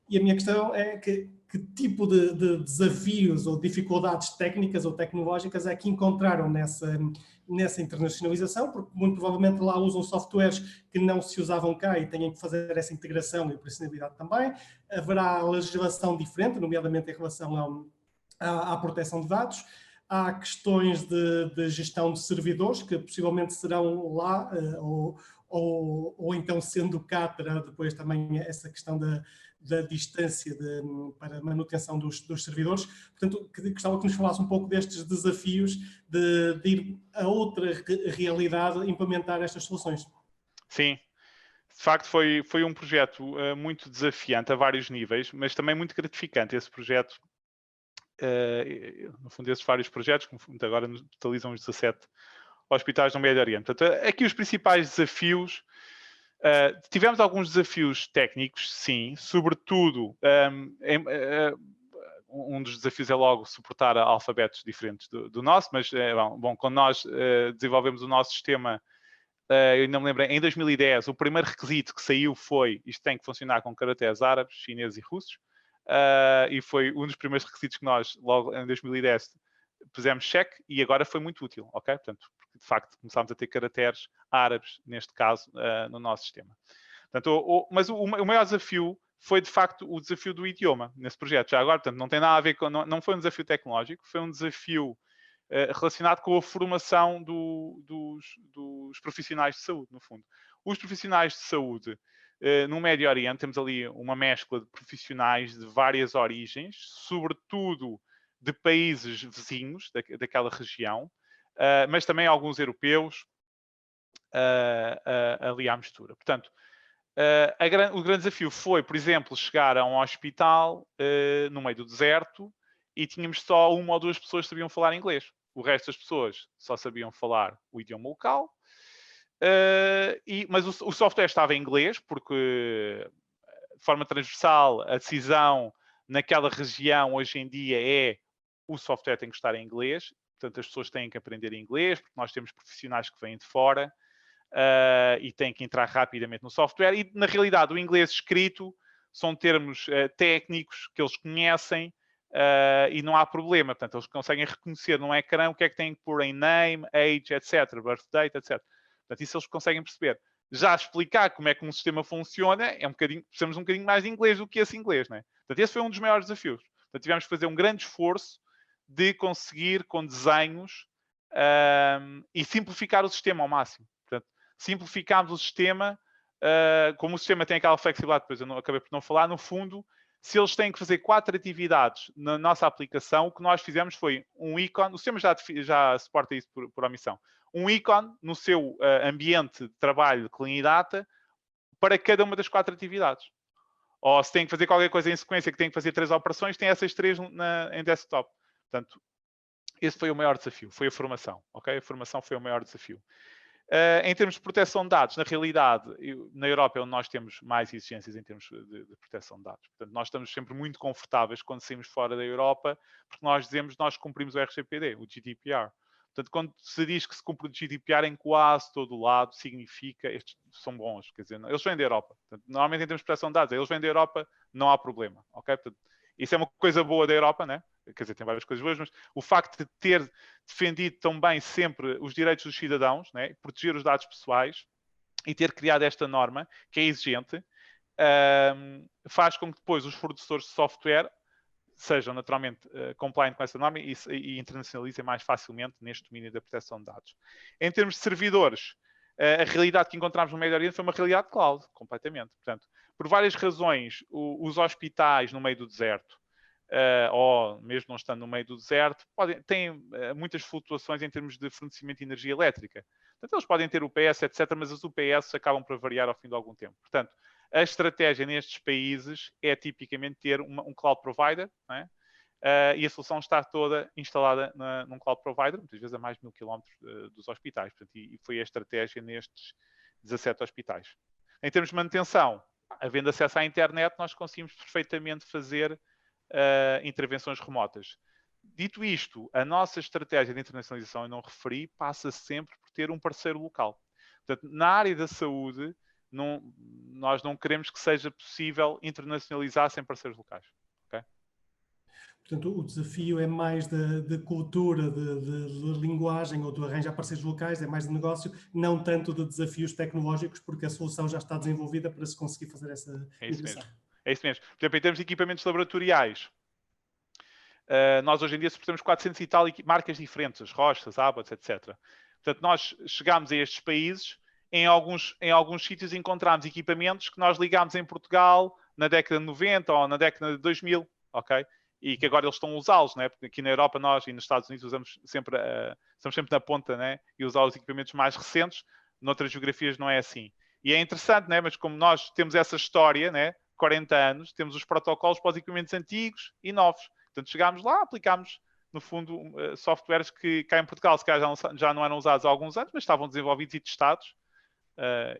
E a minha questão é que tipo de desafios ou dificuldades técnicas ou tecnológicas é que encontraram nessa internacionalização, porque muito provavelmente lá usam softwares que não se usavam cá e têm que fazer essa integração e operacionalidade também. Haverá legislação diferente, nomeadamente em relação à proteção de dados. Há questões de gestão de servidores que possivelmente serão lá ou então sendo cá terá depois também essa questão da distância para a manutenção dos servidores. Portanto, gostava que nos falasse um pouco destes desafios de ir a outra realidade implementar estas soluções. Sim. de facto foi um projeto muito desafiante a vários níveis, mas também muito gratificante. Esse projeto, no fundo, esses vários projetos, que agora totalizam os 17 hospitais no Médio Oriente. Portanto, aqui os principais desafios, tivemos alguns desafios técnicos, sim, sobretudo, um dos desafios é logo suportar alfabetos diferentes do nosso, mas, bom, quando nós desenvolvemos o nosso sistema, eu ainda me lembro, em 2010, o primeiro requisito que saiu foi isto tem que funcionar com caracteres árabes, chineses e russos, e foi um dos primeiros requisitos que nós, logo em 2010, pusemos check e agora foi muito útil, ok? Portanto, porque de facto começámos a ter caracteres árabes, neste caso, no nosso sistema. Portanto, mas o maior desafio foi, de facto, o desafio do idioma nesse projeto. Já agora, portanto, não tem nada a ver com... Não foi um desafio tecnológico, foi um desafio relacionado com a formação dos profissionais de saúde, no fundo. Os profissionais de saúde no Médio Oriente, temos ali uma mescla de profissionais de várias origens, sobretudo de países vizinhos daquela região, mas também alguns europeus ali à mistura. Portanto, o grande desafio foi, por exemplo, chegar a um hospital no meio do deserto e tínhamos só uma ou duas pessoas que sabiam falar inglês. O resto das pessoas só sabiam falar o idioma local. Mas o software estava em inglês, porque de forma transversal a decisão naquela região hoje em dia é o software tem que estar em inglês. Portanto, as pessoas têm que aprender inglês, porque nós temos profissionais que vêm de fora e têm que entrar rapidamente no software. E, na realidade, o inglês escrito são termos técnicos que eles conhecem, e não há problema. Portanto, eles conseguem reconhecer no ecrã o que é que têm que pôr em name, age, etc., birth date, etc. Portanto, isso eles conseguem perceber. Já explicar como é que um sistema funciona, precisamos um bocadinho mais de inglês do que esse inglês, né? Portanto, esse foi um dos maiores desafios. Portanto, tivemos que fazer um grande esforço de conseguir, com desenhos, e simplificar o sistema ao máximo. Portanto, simplificámos o sistema, como o sistema tem aquela flexibilidade, depois eu acabei por não falar, no fundo, se eles têm que fazer 4 atividades na nossa aplicação, o que nós fizemos foi um ícone, o sistema já suporta isso por omissão, um ícone no seu ambiente de trabalho de Clean Data para cada uma das 4 atividades. Ou se tem que fazer qualquer coisa em sequência que tem que fazer 3 operações, tem essas 3 em desktop. Portanto, esse foi o maior desafio, foi a formação. Okay? A formação foi o maior desafio. Em termos de proteção de dados, na realidade, na Europa é onde nós temos mais exigências em termos de proteção de dados. Portanto, nós estamos sempre muito confortáveis quando saímos fora da Europa, porque nós dizemos que nós cumprimos o RGPD, o GDPR. Portanto, quando se diz que se cumpre o GDPR em quase todo o lado, significa estes são bons. Quer dizer, eles vêm da Europa. Portanto, normalmente, em termos de proteção de dados, eles vêm da Europa, não há problema. Okay? Portanto, isso é uma coisa boa da Europa, né? Quer dizer, tem várias coisas boas, mas o facto de ter defendido tão bem sempre os direitos dos cidadãos, né? Proteger os dados pessoais e ter criado esta norma, que é exigente, faz com que depois os fornecedores de software sejam naturalmente compliant com essa norma e internacionalizem mais facilmente neste domínio da proteção de dados. Em termos de servidores, a realidade que encontramos no Médio Oriente foi uma realidade cloud, completamente. Portanto, por várias razões, os hospitais no meio do deserto, ou mesmo não estando no meio do deserto, têm muitas flutuações em termos de fornecimento de energia elétrica. Portanto, eles podem ter UPS, etc., mas as UPS acabam por variar ao fim de algum tempo. Portanto, a estratégia nestes países é tipicamente ter um cloud provider, não é? E a solução está toda instalada num cloud provider, muitas vezes a mais de 1000 km dos hospitais. Portanto, e foi a estratégia nestes 17 hospitais. Em termos de manutenção, havendo acesso à internet, nós conseguimos perfeitamente fazer intervenções remotas. Dito isto, a nossa estratégia de internacionalização, eu não referi, passa sempre por ter um parceiro local. Portanto, na área da saúde, nós não queremos que seja possível internacionalizar sem parceiros locais. Okay? Portanto, o desafio é mais de cultura, de linguagem ou de arranjar parceiros locais, é mais de negócio, não tanto de desafios tecnológicos, porque a solução já está desenvolvida para se conseguir fazer essa migração. É isso mesmo. Por exemplo, em termos de equipamentos laboratoriais, nós hoje em dia suportamos 400 e tal marcas diferentes, Rochas, Abbott, etc. Portanto, nós chegámos a estes países, em alguns sítios encontramos equipamentos que nós ligámos em Portugal na década de 90 ou na década de 2000, ok? E que agora eles estão a usá-los, né? Porque aqui na Europa nós e nos Estados Unidos estamos sempre na ponta, né? E usar os equipamentos mais recentes, noutras geografias não é assim. E é interessante, né? Mas como nós temos essa história, né? 40 anos, temos os protocolos para os equipamentos antigos e novos. Portanto, chegámos lá, aplicámos, no fundo, softwares que cá em Portugal se calhar já não eram usados há alguns anos, mas estavam desenvolvidos e testados.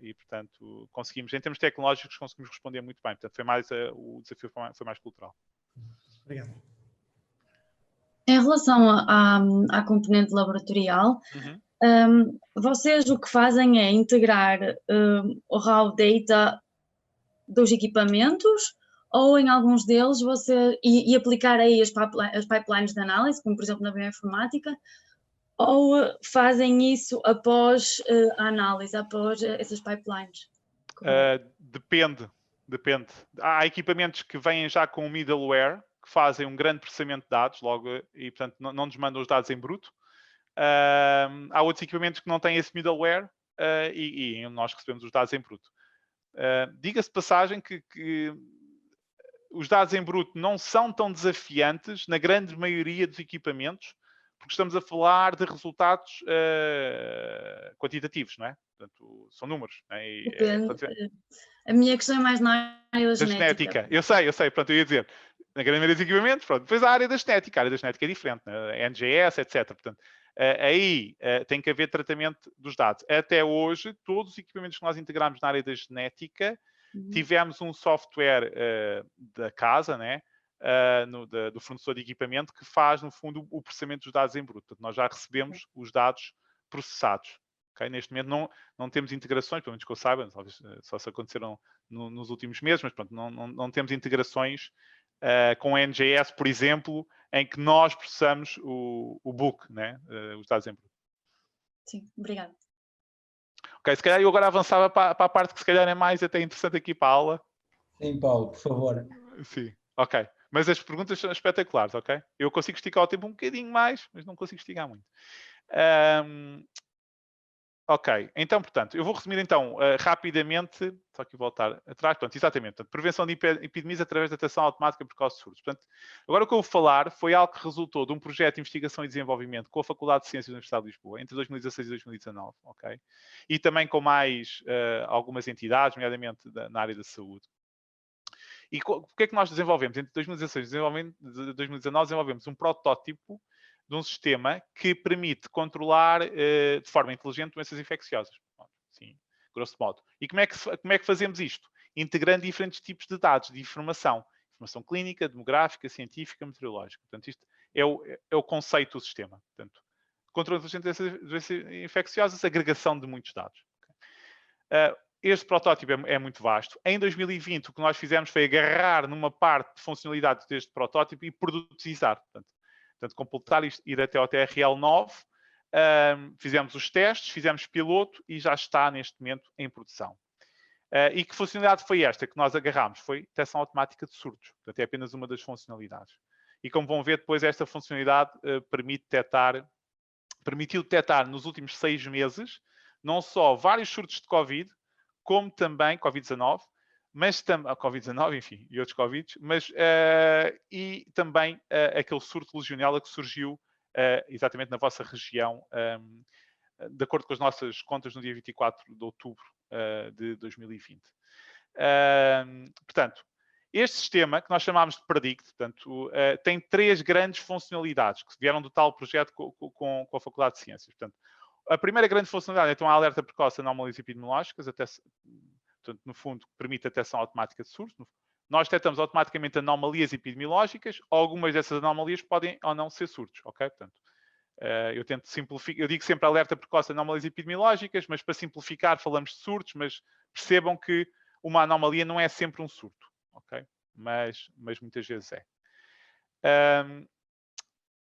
E, portanto, conseguimos, em termos tecnológicos, conseguimos responder muito bem. Portanto, o desafio foi mais cultural. Obrigado. Em relação à componente laboratorial, vocês o que fazem é integrar o raw data dos equipamentos ou em alguns deles e aplicar aí as pipelines de análise, como por exemplo na bioinformática, ou fazem isso após a análise, após essas pipelines? Depende. Há equipamentos que vêm já com middleware, que fazem um grande processamento de dados logo, e portanto não nos mandam os dados em bruto. Há outros equipamentos que não têm esse middleware e nós recebemos os dados em bruto. Diga-se de passagem que os dados em bruto não são tão desafiantes na grande maioria dos equipamentos, porque estamos a falar de resultados quantitativos, não é? Portanto, são números. Não é? Depende. A minha questão é mais na área da genética. Eu sei. Pronto, eu ia dizer, na grande maioria dos equipamentos, pronto. Depois a área da genética é diferente, né? NGS, etc. Portanto, aí tem que haver tratamento dos dados. Até hoje, todos os equipamentos que nós integramos na área da genética, tivemos um software da casa, né? Do fornecedor de equipamento, que faz, no fundo, o processamento dos dados em bruto. Portanto, nós já recebemos os dados processados. Okay? Neste momento não temos integrações, pelo menos que eu saiba, talvez só se aconteceram nos últimos meses, mas pronto, não temos integrações com NGS, por exemplo, em que nós processamos o book, né? Os dados em bruto. Sim, obrigada. Ok, se calhar eu agora avançava para a parte que se calhar é mais até interessante aqui para a aula. Sim, Paulo, por favor. Sim, ok. Mas as perguntas são espetaculares, ok? Eu consigo esticar o tempo um bocadinho mais, mas não consigo esticar muito. Ok, então, portanto, eu vou resumir então rapidamente, só que voltar atrás, portanto, exatamente, portanto, prevenção de epidemias através da detecção automática precoce de surtos. Portanto, agora o que eu vou falar foi algo que resultou de um projeto de investigação e desenvolvimento com a Faculdade de Ciências da Universidade de Lisboa, entre 2016 e 2019, ok? E também com mais algumas entidades, nomeadamente na área da saúde. E o que é que nós desenvolvemos? Entre 2016 e 2019 desenvolvemos um protótipo de um sistema que permite controlar de forma inteligente doenças infecciosas. Sim, grosso modo. E como é que fazemos isto? Integrando diferentes tipos de dados, de informação. Informação clínica, demográfica, científica, meteorológica. Portanto, isto é o conceito do sistema. Portanto, controle inteligente de doenças infecciosas, agregação de muitos dados. Este protótipo é muito vasto. Em 2020, o que nós fizemos foi agarrar numa parte de funcionalidades deste protótipo e produtizar. Portanto, completar isto, ir até ao TRL9, fizemos os testes, fizemos piloto e já está neste momento em produção. E que funcionalidade foi esta que nós agarramos? Foi detecção automática de surtos. Portanto, é apenas uma das funcionalidades. E como vão ver, depois esta funcionalidade permitiu detectar nos últimos 6 meses não só vários surtos de Covid, como também Covid-19, mas também Covid-19, enfim, e outros Covids, mas e também aquele surto legionela que surgiu exatamente na vossa região, de acordo com as nossas contas no dia 24 de outubro de 2020. Portanto, este sistema, que nós chamámos de Predict, portanto, tem 3 grandes funcionalidades que vieram do tal projeto com a Faculdade de Ciências. Portanto, a primeira grande funcionalidade é então a alerta precoce a anomalias epidemiológicas, portanto, no fundo, permite a detecção automática de surtos. Nós detectamos automaticamente anomalias epidemiológicas, algumas dessas anomalias podem ou não ser surtos, ok? Portanto, eu tento simplificar, eu digo sempre alerta precoce a anomalias epidemiológicas, mas para simplificar falamos de surtos, mas percebam que uma anomalia não é sempre um surto, ok? Mas muitas vezes é.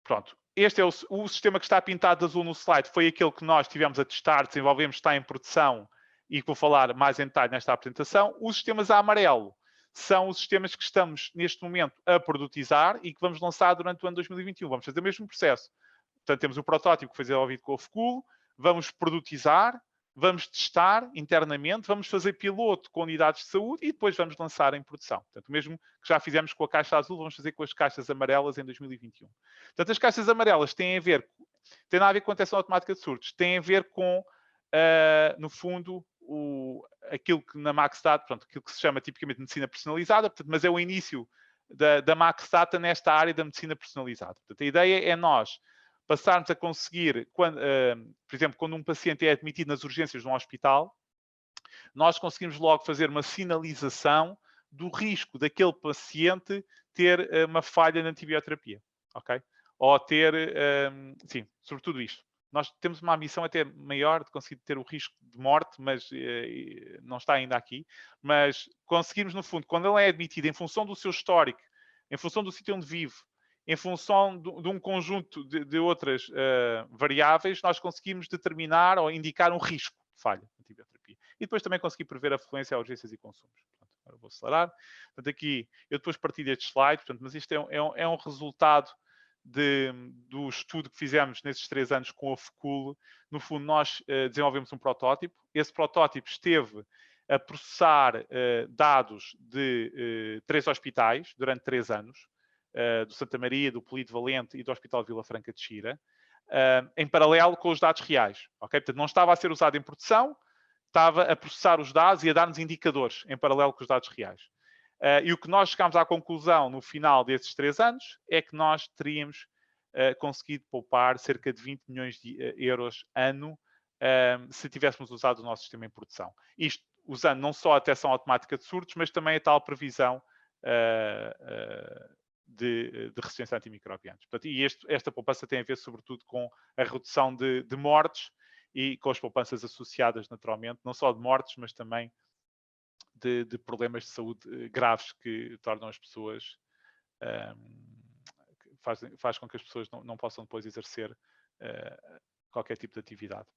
Pronto, este é o sistema que está pintado de azul no slide, foi aquele que nós tivemos a testar, desenvolvemos, está em produção e que vou falar mais em detalhe nesta apresentação. Os sistemas a amarelo são os sistemas que estamos neste momento a produtizar e que vamos lançar durante o ano 2021. Vamos fazer o mesmo processo. Portanto, temos o protótipo que foi desenvolvido com a FCUL, vamos produtizar, vamos testar internamente, vamos fazer piloto com unidades de saúde e depois vamos lançar em produção. Portanto, o mesmo que já fizemos com a caixa azul, vamos fazer com as caixas amarelas em 2021. Portanto, as caixas amarelas têm nada a ver com a detecção automática de surtos, têm a ver com, no fundo, aquilo que na MaxData, pronto, aquilo que se chama tipicamente medicina personalizada, portanto, mas é o início da MaxData nesta área da medicina personalizada. Portanto, a ideia é nós passarmos a conseguir, quando, por exemplo, quando um paciente é admitido nas urgências de um hospital, nós conseguimos logo fazer uma sinalização do risco daquele paciente ter uma falha na antibioterapia, ok? Ou ter, sim, sobretudo isto. Nós temos uma ambição até maior de conseguir ter o risco de morte, mas não está ainda aqui. Mas conseguimos, no fundo, quando ele é admitido, em função do seu histórico, em função do sítio onde vive, em função de um conjunto de outras variáveis, nós conseguimos determinar ou indicar um risco de falha na antibioterapia. E depois também conseguir prever a fluência a urgências e consumos. Portanto, agora vou acelerar. Portanto, aqui, eu depois partilho este slide, portanto, mas isto é um resultado do estudo que fizemos nesses 3 anos com a FECUL. No fundo, nós desenvolvemos um protótipo. Esse protótipo esteve a processar dados de 3 hospitais durante 3 anos, do Santa Maria, do Polido Valente e do Hospital de Vila Franca de Xira, em paralelo com os dados reais. Okay? Portanto, não estava a ser usado em produção, estava a processar os dados e a dar-nos indicadores em paralelo com os dados reais. E o que nós chegámos à conclusão no final desses 3 anos é que nós teríamos conseguido poupar cerca de 20 milhões de euros ano se tivéssemos usado o nosso sistema em produção. Isto usando não só a detecção automática de surtos, mas também a tal previsão de resistência a antimicrobianos. Portanto, e esta poupança tem a ver sobretudo com a redução de mortes e com as poupanças associadas naturalmente, não só de mortes, mas também de problemas de saúde graves que tornam as pessoas, faz com que as pessoas não possam depois exercer qualquer tipo de atividade.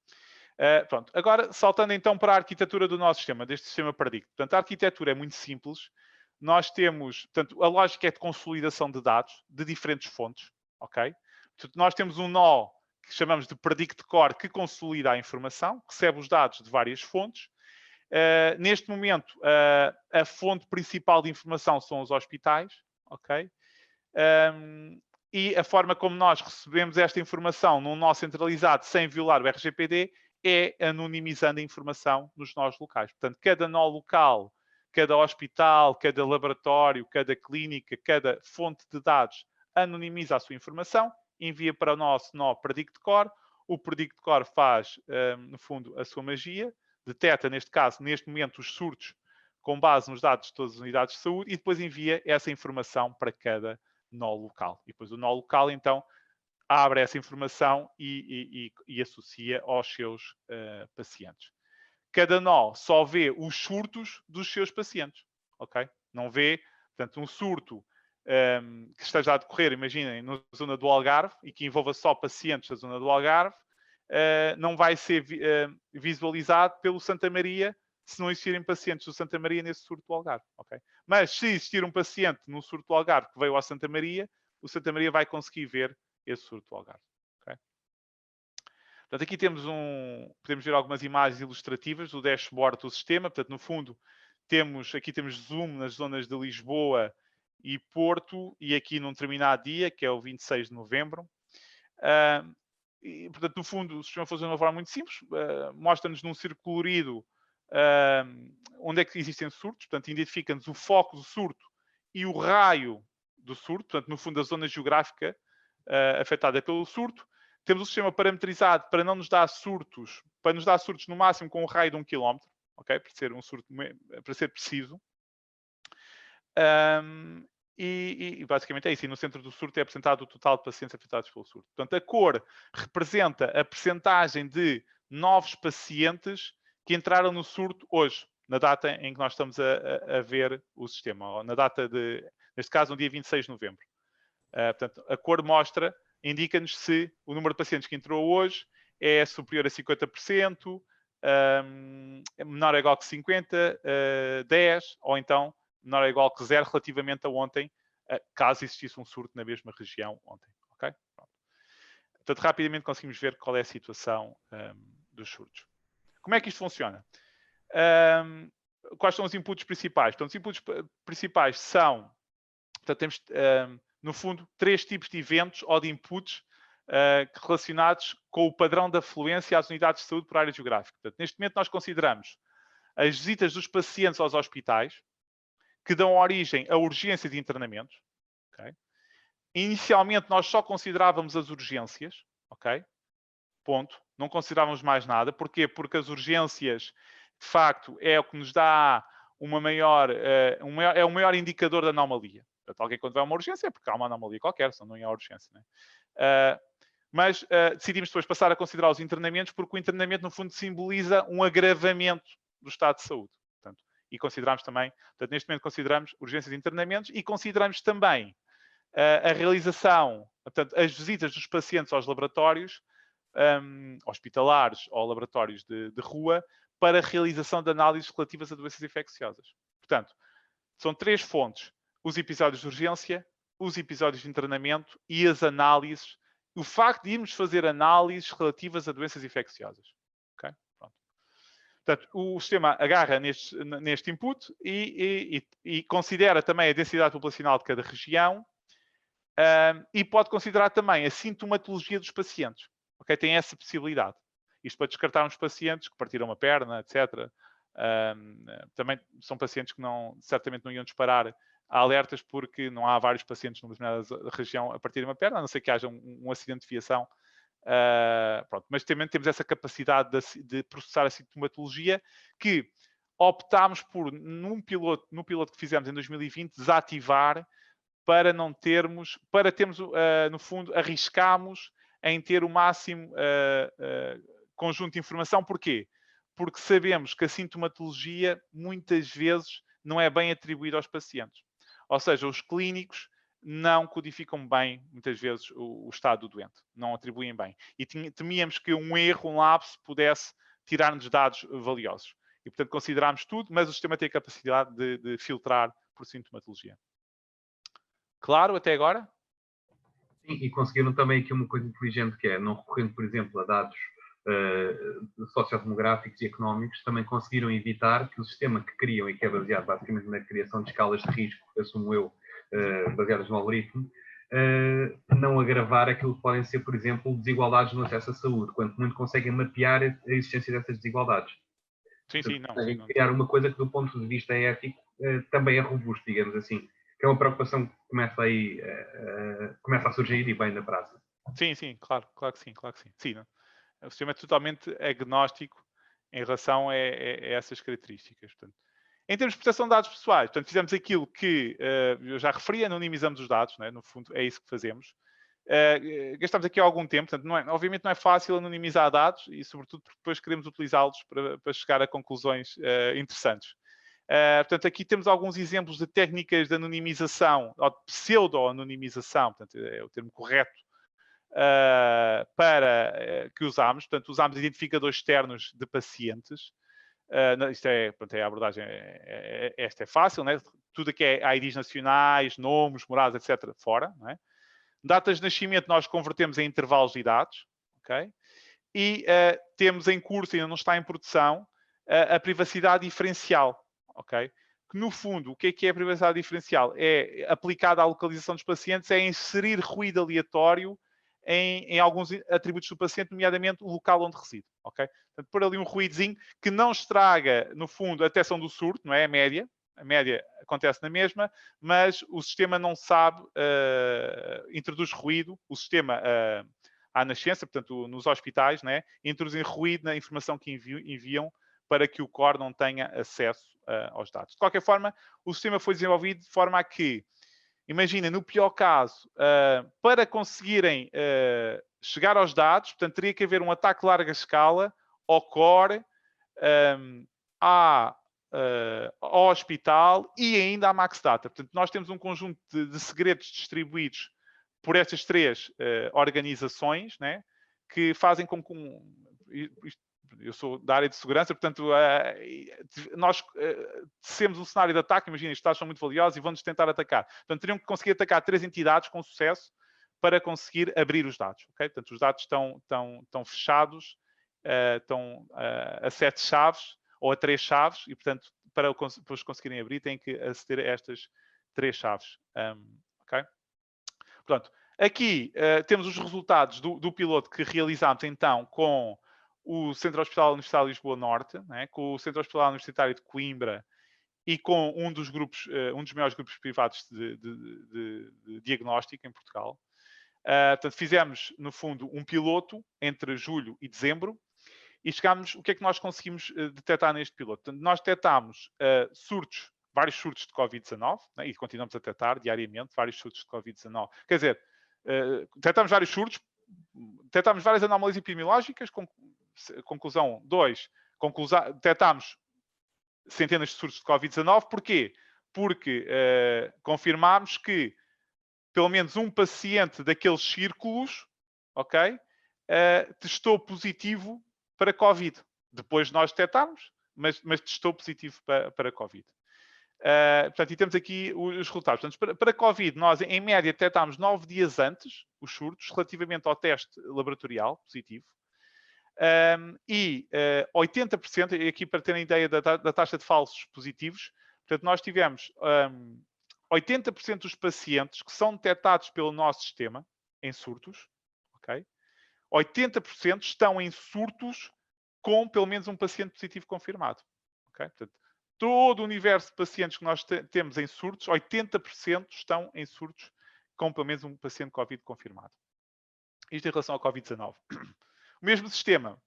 Pronto. Agora, saltando então para a arquitetura do nosso sistema, deste sistema Predict. Portanto, a arquitetura é muito simples. Nós temos, portanto, a lógica é de consolidação de dados de diferentes fontes, ok? Portanto, nós temos um nó que chamamos de Predict Core, que consolida a informação, recebe os dados de várias fontes. Neste momento, a fonte principal de informação são os hospitais, ok? E a forma como nós recebemos esta informação num nó centralizado sem violar o RGPD é anonimizando a informação nos nós locais. Portanto, cada nó local, cada hospital, cada laboratório, cada clínica, cada fonte de dados anonimiza a sua informação, envia para o nosso nó Predict Core. O Predict Core faz, no fundo, a sua magia, detecta, neste caso, neste momento, os surtos com base nos dados de todas as unidades de saúde e depois envia essa informação para cada nó local. E depois o nó local, então, abre essa informação e associa aos seus pacientes. Cada nó só vê os surtos dos seus pacientes, ok? Não vê, portanto, um surto que esteja a decorrer, imaginem, na zona do Algarve e que envolva só pacientes da zona do Algarve, não vai ser visualizado pelo Santa Maria se não existirem pacientes do Santa Maria nesse surto do Algarve, ok? Mas se existir um paciente no surto do Algarve que veio ao Santa Maria, o Santa Maria vai conseguir ver esse surto do Algarve, ok? Portanto, aqui podemos ver algumas imagens ilustrativas do dashboard do sistema. Portanto, no fundo, aqui temos zoom nas zonas de Lisboa e Porto, e aqui num determinado dia, que é o 26 de novembro. E, portanto, no fundo, o sistema funciona de uma forma muito simples. Mostra-nos num círculo colorido onde é que existem surtos. Portanto, identifica-nos o foco do surto e o raio do surto. Portanto, no fundo, a zona geográfica afetada pelo surto. Temos o sistema parametrizado para não nos dar surtos, para nos dar surtos no máximo com um raio de 1 km, ok? Para ser um surto, para ser preciso. E basicamente é isso. E no centro do surto é apresentado o total de pacientes afetados pelo surto. Portanto, a cor representa a percentagem de novos pacientes que entraram no surto hoje, na data em que nós estamos a ver o sistema, ou na data neste caso, no dia 26 de novembro. Portanto, a cor indica-nos se o número de pacientes que entrou hoje é superior a 50%, menor ou igual que 50%, 10%, ou então menor ou igual que 0 relativamente a ontem, caso existisse um surto na mesma região ontem. Okay? Pronto. Portanto, rapidamente conseguimos ver qual é a situação dos surtos. Como é que isto funciona? Quais são os inputs principais? Portanto, os inputs principais são, portanto, temos, no fundo, 3 tipos de eventos ou de inputs relacionados com o padrão da afluência às unidades de saúde por área geográfica. Portanto, neste momento nós consideramos as visitas dos pacientes aos hospitais, que dão origem a urgências e internamentos. Okay? Inicialmente, nós só considerávamos as urgências. Okay? Ponto. Não considerávamos mais nada. Porquê? Porque as urgências, de facto, é o que nos dá é o maior indicador da anomalia. Portanto, alguém quando vai a uma urgência é porque há uma anomalia qualquer, senão não é urgência. Né? Mas decidimos depois passar a considerar os internamentos, porque o internamento, no fundo, simboliza um agravamento do estado de saúde. Portanto, e consideramos também, portanto, neste momento consideramos urgências de internamentos e consideramos também a realização, portanto, as visitas dos pacientes aos laboratórios hospitalares ou laboratórios de rua para a realização de análises relativas a doenças infecciosas. Portanto, são 3 fontes: os episódios de urgência, os episódios de internamento e as análises, o facto de irmos fazer análises relativas a doenças infecciosas. Okay? Pronto. Portanto, o sistema agarra neste input e considera também a densidade populacional de cada região e pode considerar também a sintomatologia dos pacientes. Okay? Tem essa possibilidade. Isto para descartar uns pacientes que partiram uma perna, etc. Também são pacientes que certamente não iam disparar alertas porque não há vários pacientes numa determinada região a partir de uma perna, a não ser que haja um acidente de fiação. Pronto. Mas também temos essa capacidade de processar a sintomatologia que optámos por, no piloto que fizemos em 2020, desativar para não termos, no fundo, arriscámos em ter o máximo conjunto de informação. Porquê? Porque sabemos que a sintomatologia muitas vezes não é bem atribuída aos pacientes. Ou seja, os clínicos não codificam bem, muitas vezes, o estado do doente. Não atribuem bem. E temíamos que um erro, um lapso, pudesse tirar-nos dados valiosos. E, portanto, considerámos tudo, mas o sistema tem a capacidade de filtrar por sintomatologia. Claro, até agora? Sim, e conseguiram também aqui uma coisa inteligente, que é, não recorrendo, por exemplo, a dados sociodemográficos e económicos, também conseguiram evitar que o sistema que criam, e que é baseado basicamente na criação de escalas de risco, assumo eu, baseadas no algoritmo, não agravar aquilo que podem ser, por exemplo, desigualdades no acesso à saúde, quanto muito conseguem mapear a existência dessas desigualdades. Sim, sim, não. Conseguem criar uma coisa que, do ponto de vista ético, também é robusto, digamos assim. Que é uma preocupação que começa a surgir e bem na praça. Sim, sim, claro que sim, claro que sim. Sim, não? O sistema é totalmente agnóstico em relação a essas características. Portanto, em termos de proteção de dados pessoais, portanto, fizemos aquilo que eu já referi, anonimizamos os dados, né? No fundo é isso que fazemos. Gastamos aqui algum tempo, portanto, obviamente não é fácil anonimizar dados e, sobretudo, porque depois queremos utilizá-los para chegar a conclusões interessantes. Portanto, aqui temos alguns exemplos de técnicas de anonimização, ou de pseudo-anonimização, portanto, é o termo correto, que usámos. Portanto, usámos identificadores externos de pacientes. Isto é, portanto, a abordagem, esta é fácil, né? Tudo que é IDs nacionais, nomes, moradas, etc., fora. Não é? Datas de nascimento nós convertemos em intervalos de idades. Okay? E temos em curso, ainda não está em produção, a privacidade diferencial. Okay? Que, no fundo, o que é a privacidade diferencial? É aplicada à localização dos pacientes, é inserir ruído aleatório em alguns atributos do paciente, nomeadamente o local onde reside. Okay? Portanto, pôr ali um ruídozinho que não estraga, no fundo, a detecção do surto, não é? A média acontece na mesma, mas o sistema não sabe, introduz ruído, o sistema à nascença, portanto, nos hospitais, né? Introduzem ruído na informação que enviam para que o core não tenha acesso aos dados. De qualquer forma, o sistema foi desenvolvido de forma a que, imagina, no pior caso, para conseguirem chegar aos dados, portanto, teria que haver um ataque de larga escala ao core, ao hospital e ainda à Max Data. Portanto, nós temos um conjunto de segredos distribuídos por estas 3 organizações, né, que fazem com que eu sou da área de segurança, portanto, nós tecemos um cenário de ataque, imagina, estes dados são muito valiosos e vão-nos tentar atacar. Portanto, teriam que conseguir atacar 3 entidades com sucesso para conseguir abrir os dados. Okay? Portanto, os dados estão fechados, estão a 7 chaves ou a 3 chaves e, portanto, para os conseguirem abrir, têm que aceder a estas 3 chaves. Okay? Portanto, aqui temos os resultados do piloto que realizámos, então, com o Centro Hospitalar Universitário de Lisboa Norte, né, com o Centro Hospitalar Universitário de Coimbra e com um dos maiores grupos privados de diagnóstico em Portugal. Portanto, fizemos, no fundo, um piloto entre julho e dezembro e chegámos, o que é que nós conseguimos detectar neste piloto? Portanto, nós detectámos vários surtos de Covid-19, né, e continuamos a detectar diariamente vários surtos de Covid-19. Quer dizer, detectámos vários surtos, detectámos várias anomalias epidemiológicas, conclusão 2, detectámos centenas de surtos de Covid-19. Porquê? Porque confirmámos que pelo menos um paciente daqueles círculos, ok, testou positivo para Covid. Depois nós detectámos, mas testou positivo para Covid. Portanto, e temos aqui os resultados. Portanto, para Covid, nós, em média, detectámos 9 dias antes os surtos, relativamente ao teste laboratorial positivo. E 80%, e aqui para terem ideia da taxa de falsos positivos, portanto, nós tivemos 80% dos pacientes que são detectados pelo nosso sistema em surtos, ok? 80% estão em surtos com pelo menos um paciente positivo confirmado. Okay? Portanto, todo o universo de pacientes que nós temos em surtos, 80% estão em surtos com pelo menos um paciente Covid confirmado. Isto em relação ao Covid-19. O mesmo sistema,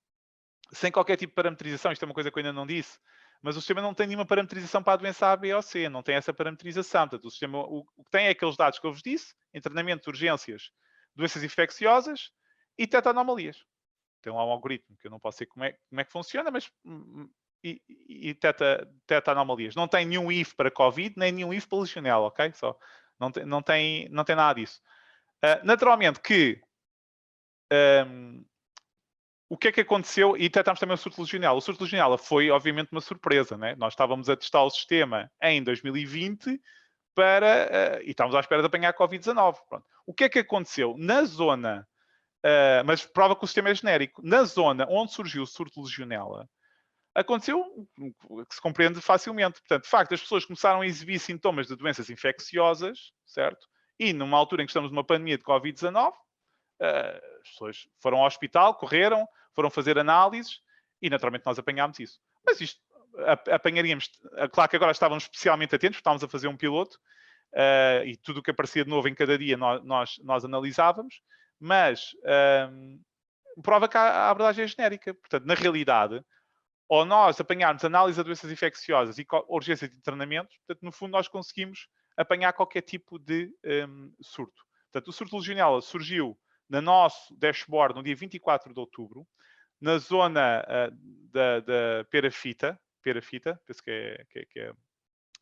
sem qualquer tipo de parametrização, isto é uma coisa que eu ainda não disse, mas o sistema não tem nenhuma parametrização para a doença A, B ou C, não tem essa parametrização. Portanto, o sistema o que tem é aqueles dados que eu vos disse, em treinamento de urgências, doenças infecciosas e detecta anomalias. Tem lá um algoritmo que eu não posso dizer como é que funciona, mas e detecta anomalias. Não tem nenhum if para Covid, nem nenhum if para legionela, ok? Só, não tem nada disso. Naturalmente que o que é que aconteceu? E detectámos também o surto de legionela. O surto de legionela foi, obviamente, uma surpresa, né? Nós estávamos a testar o sistema em 2020 e estávamos à espera de apanhar Covid-19. O que é que aconteceu? Na zona, mas prova que o sistema é genérico, na zona onde surgiu o surto de legionela, aconteceu o que se compreende facilmente. Portanto, de facto, as pessoas começaram a exibir sintomas de doenças infecciosas, certo? E numa altura em que estamos numa pandemia de Covid-19, as pessoas foram ao hospital, correram, foram fazer análises e naturalmente nós apanhámos isso. Mas isto apanharíamos, claro que agora estávamos especialmente atentos, porque estávamos a fazer um piloto e tudo o que aparecia de novo em cada dia nós analisávamos, mas prova que a abordagem é genérica. Portanto, na realidade, ou nós apanharmos análise de doenças infecciosas e urgência de internamentos, portanto, no fundo nós conseguimos apanhar qualquer tipo de surto. Portanto, o surto de legionela surgiu no nosso dashboard no dia 24 de outubro, na zona da Perafita, penso que é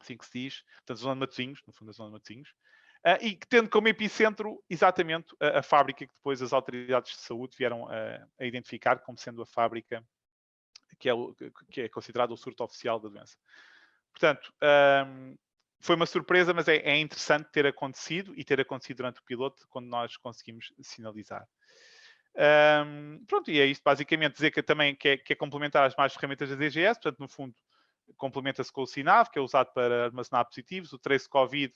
assim que se diz, portanto, zona de Matosinhos, no fundo da zona de Matosinhos, e que tendo como epicentro exatamente a fábrica que depois as autoridades de saúde vieram a identificar como sendo a fábrica que é considerado o surto oficial da doença. Portanto, foi uma surpresa, mas é interessante ter acontecido e ter acontecido durante o piloto, quando nós conseguimos sinalizar. Pronto, e é isto basicamente, dizer que também é complementar as mais ferramentas da DGS, portanto, no fundo, complementa-se com o SINAV, que é usado para armazenar positivos, o Trace Covid,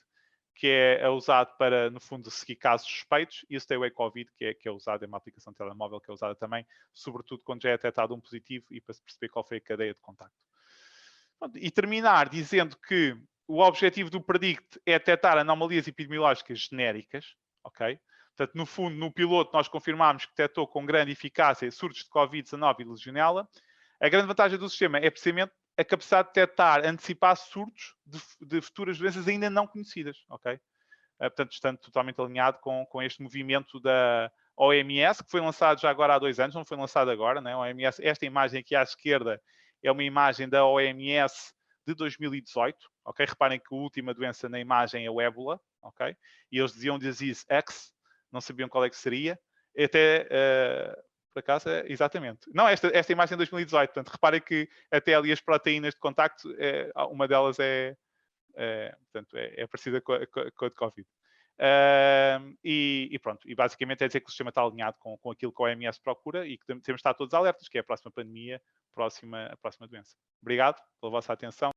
que é usado para, no fundo, seguir casos suspeitos, e o Stay Away Covid, que é usado, é uma aplicação de telemóvel que é usada também, sobretudo quando já é detectado um positivo e para se perceber qual foi a cadeia de contacto. E terminar dizendo que o objetivo do Predict é detectar anomalias epidemiológicas genéricas, ok? Portanto, no fundo, no piloto, nós confirmámos que detectou com grande eficácia surtos de Covid-19 e legionela. A grande vantagem do sistema é precisamente a capacidade de detectar, antecipar surtos de futuras doenças ainda não conhecidas, ok? Portanto, estando totalmente alinhado com este movimento da OMS, que foi lançado já agora há 2 anos, não foi lançado agora, né? OMS, esta imagem aqui à esquerda é uma imagem da OMS de 2018, ok? Reparem que a última doença na imagem é o ébola, ok? E eles diziam disease X, não sabiam qual é que seria, até, por acaso, exatamente. Não, esta imagem é de 2018, portanto, reparem que até ali as proteínas de contacto, uma delas portanto, é parecida com a de Covid. E pronto, e basicamente é dizer que o sistema está alinhado com aquilo que a OMS procura e que temos de estar todos alertas, que é a próxima pandemia, a próxima doença. Obrigado pela vossa atenção.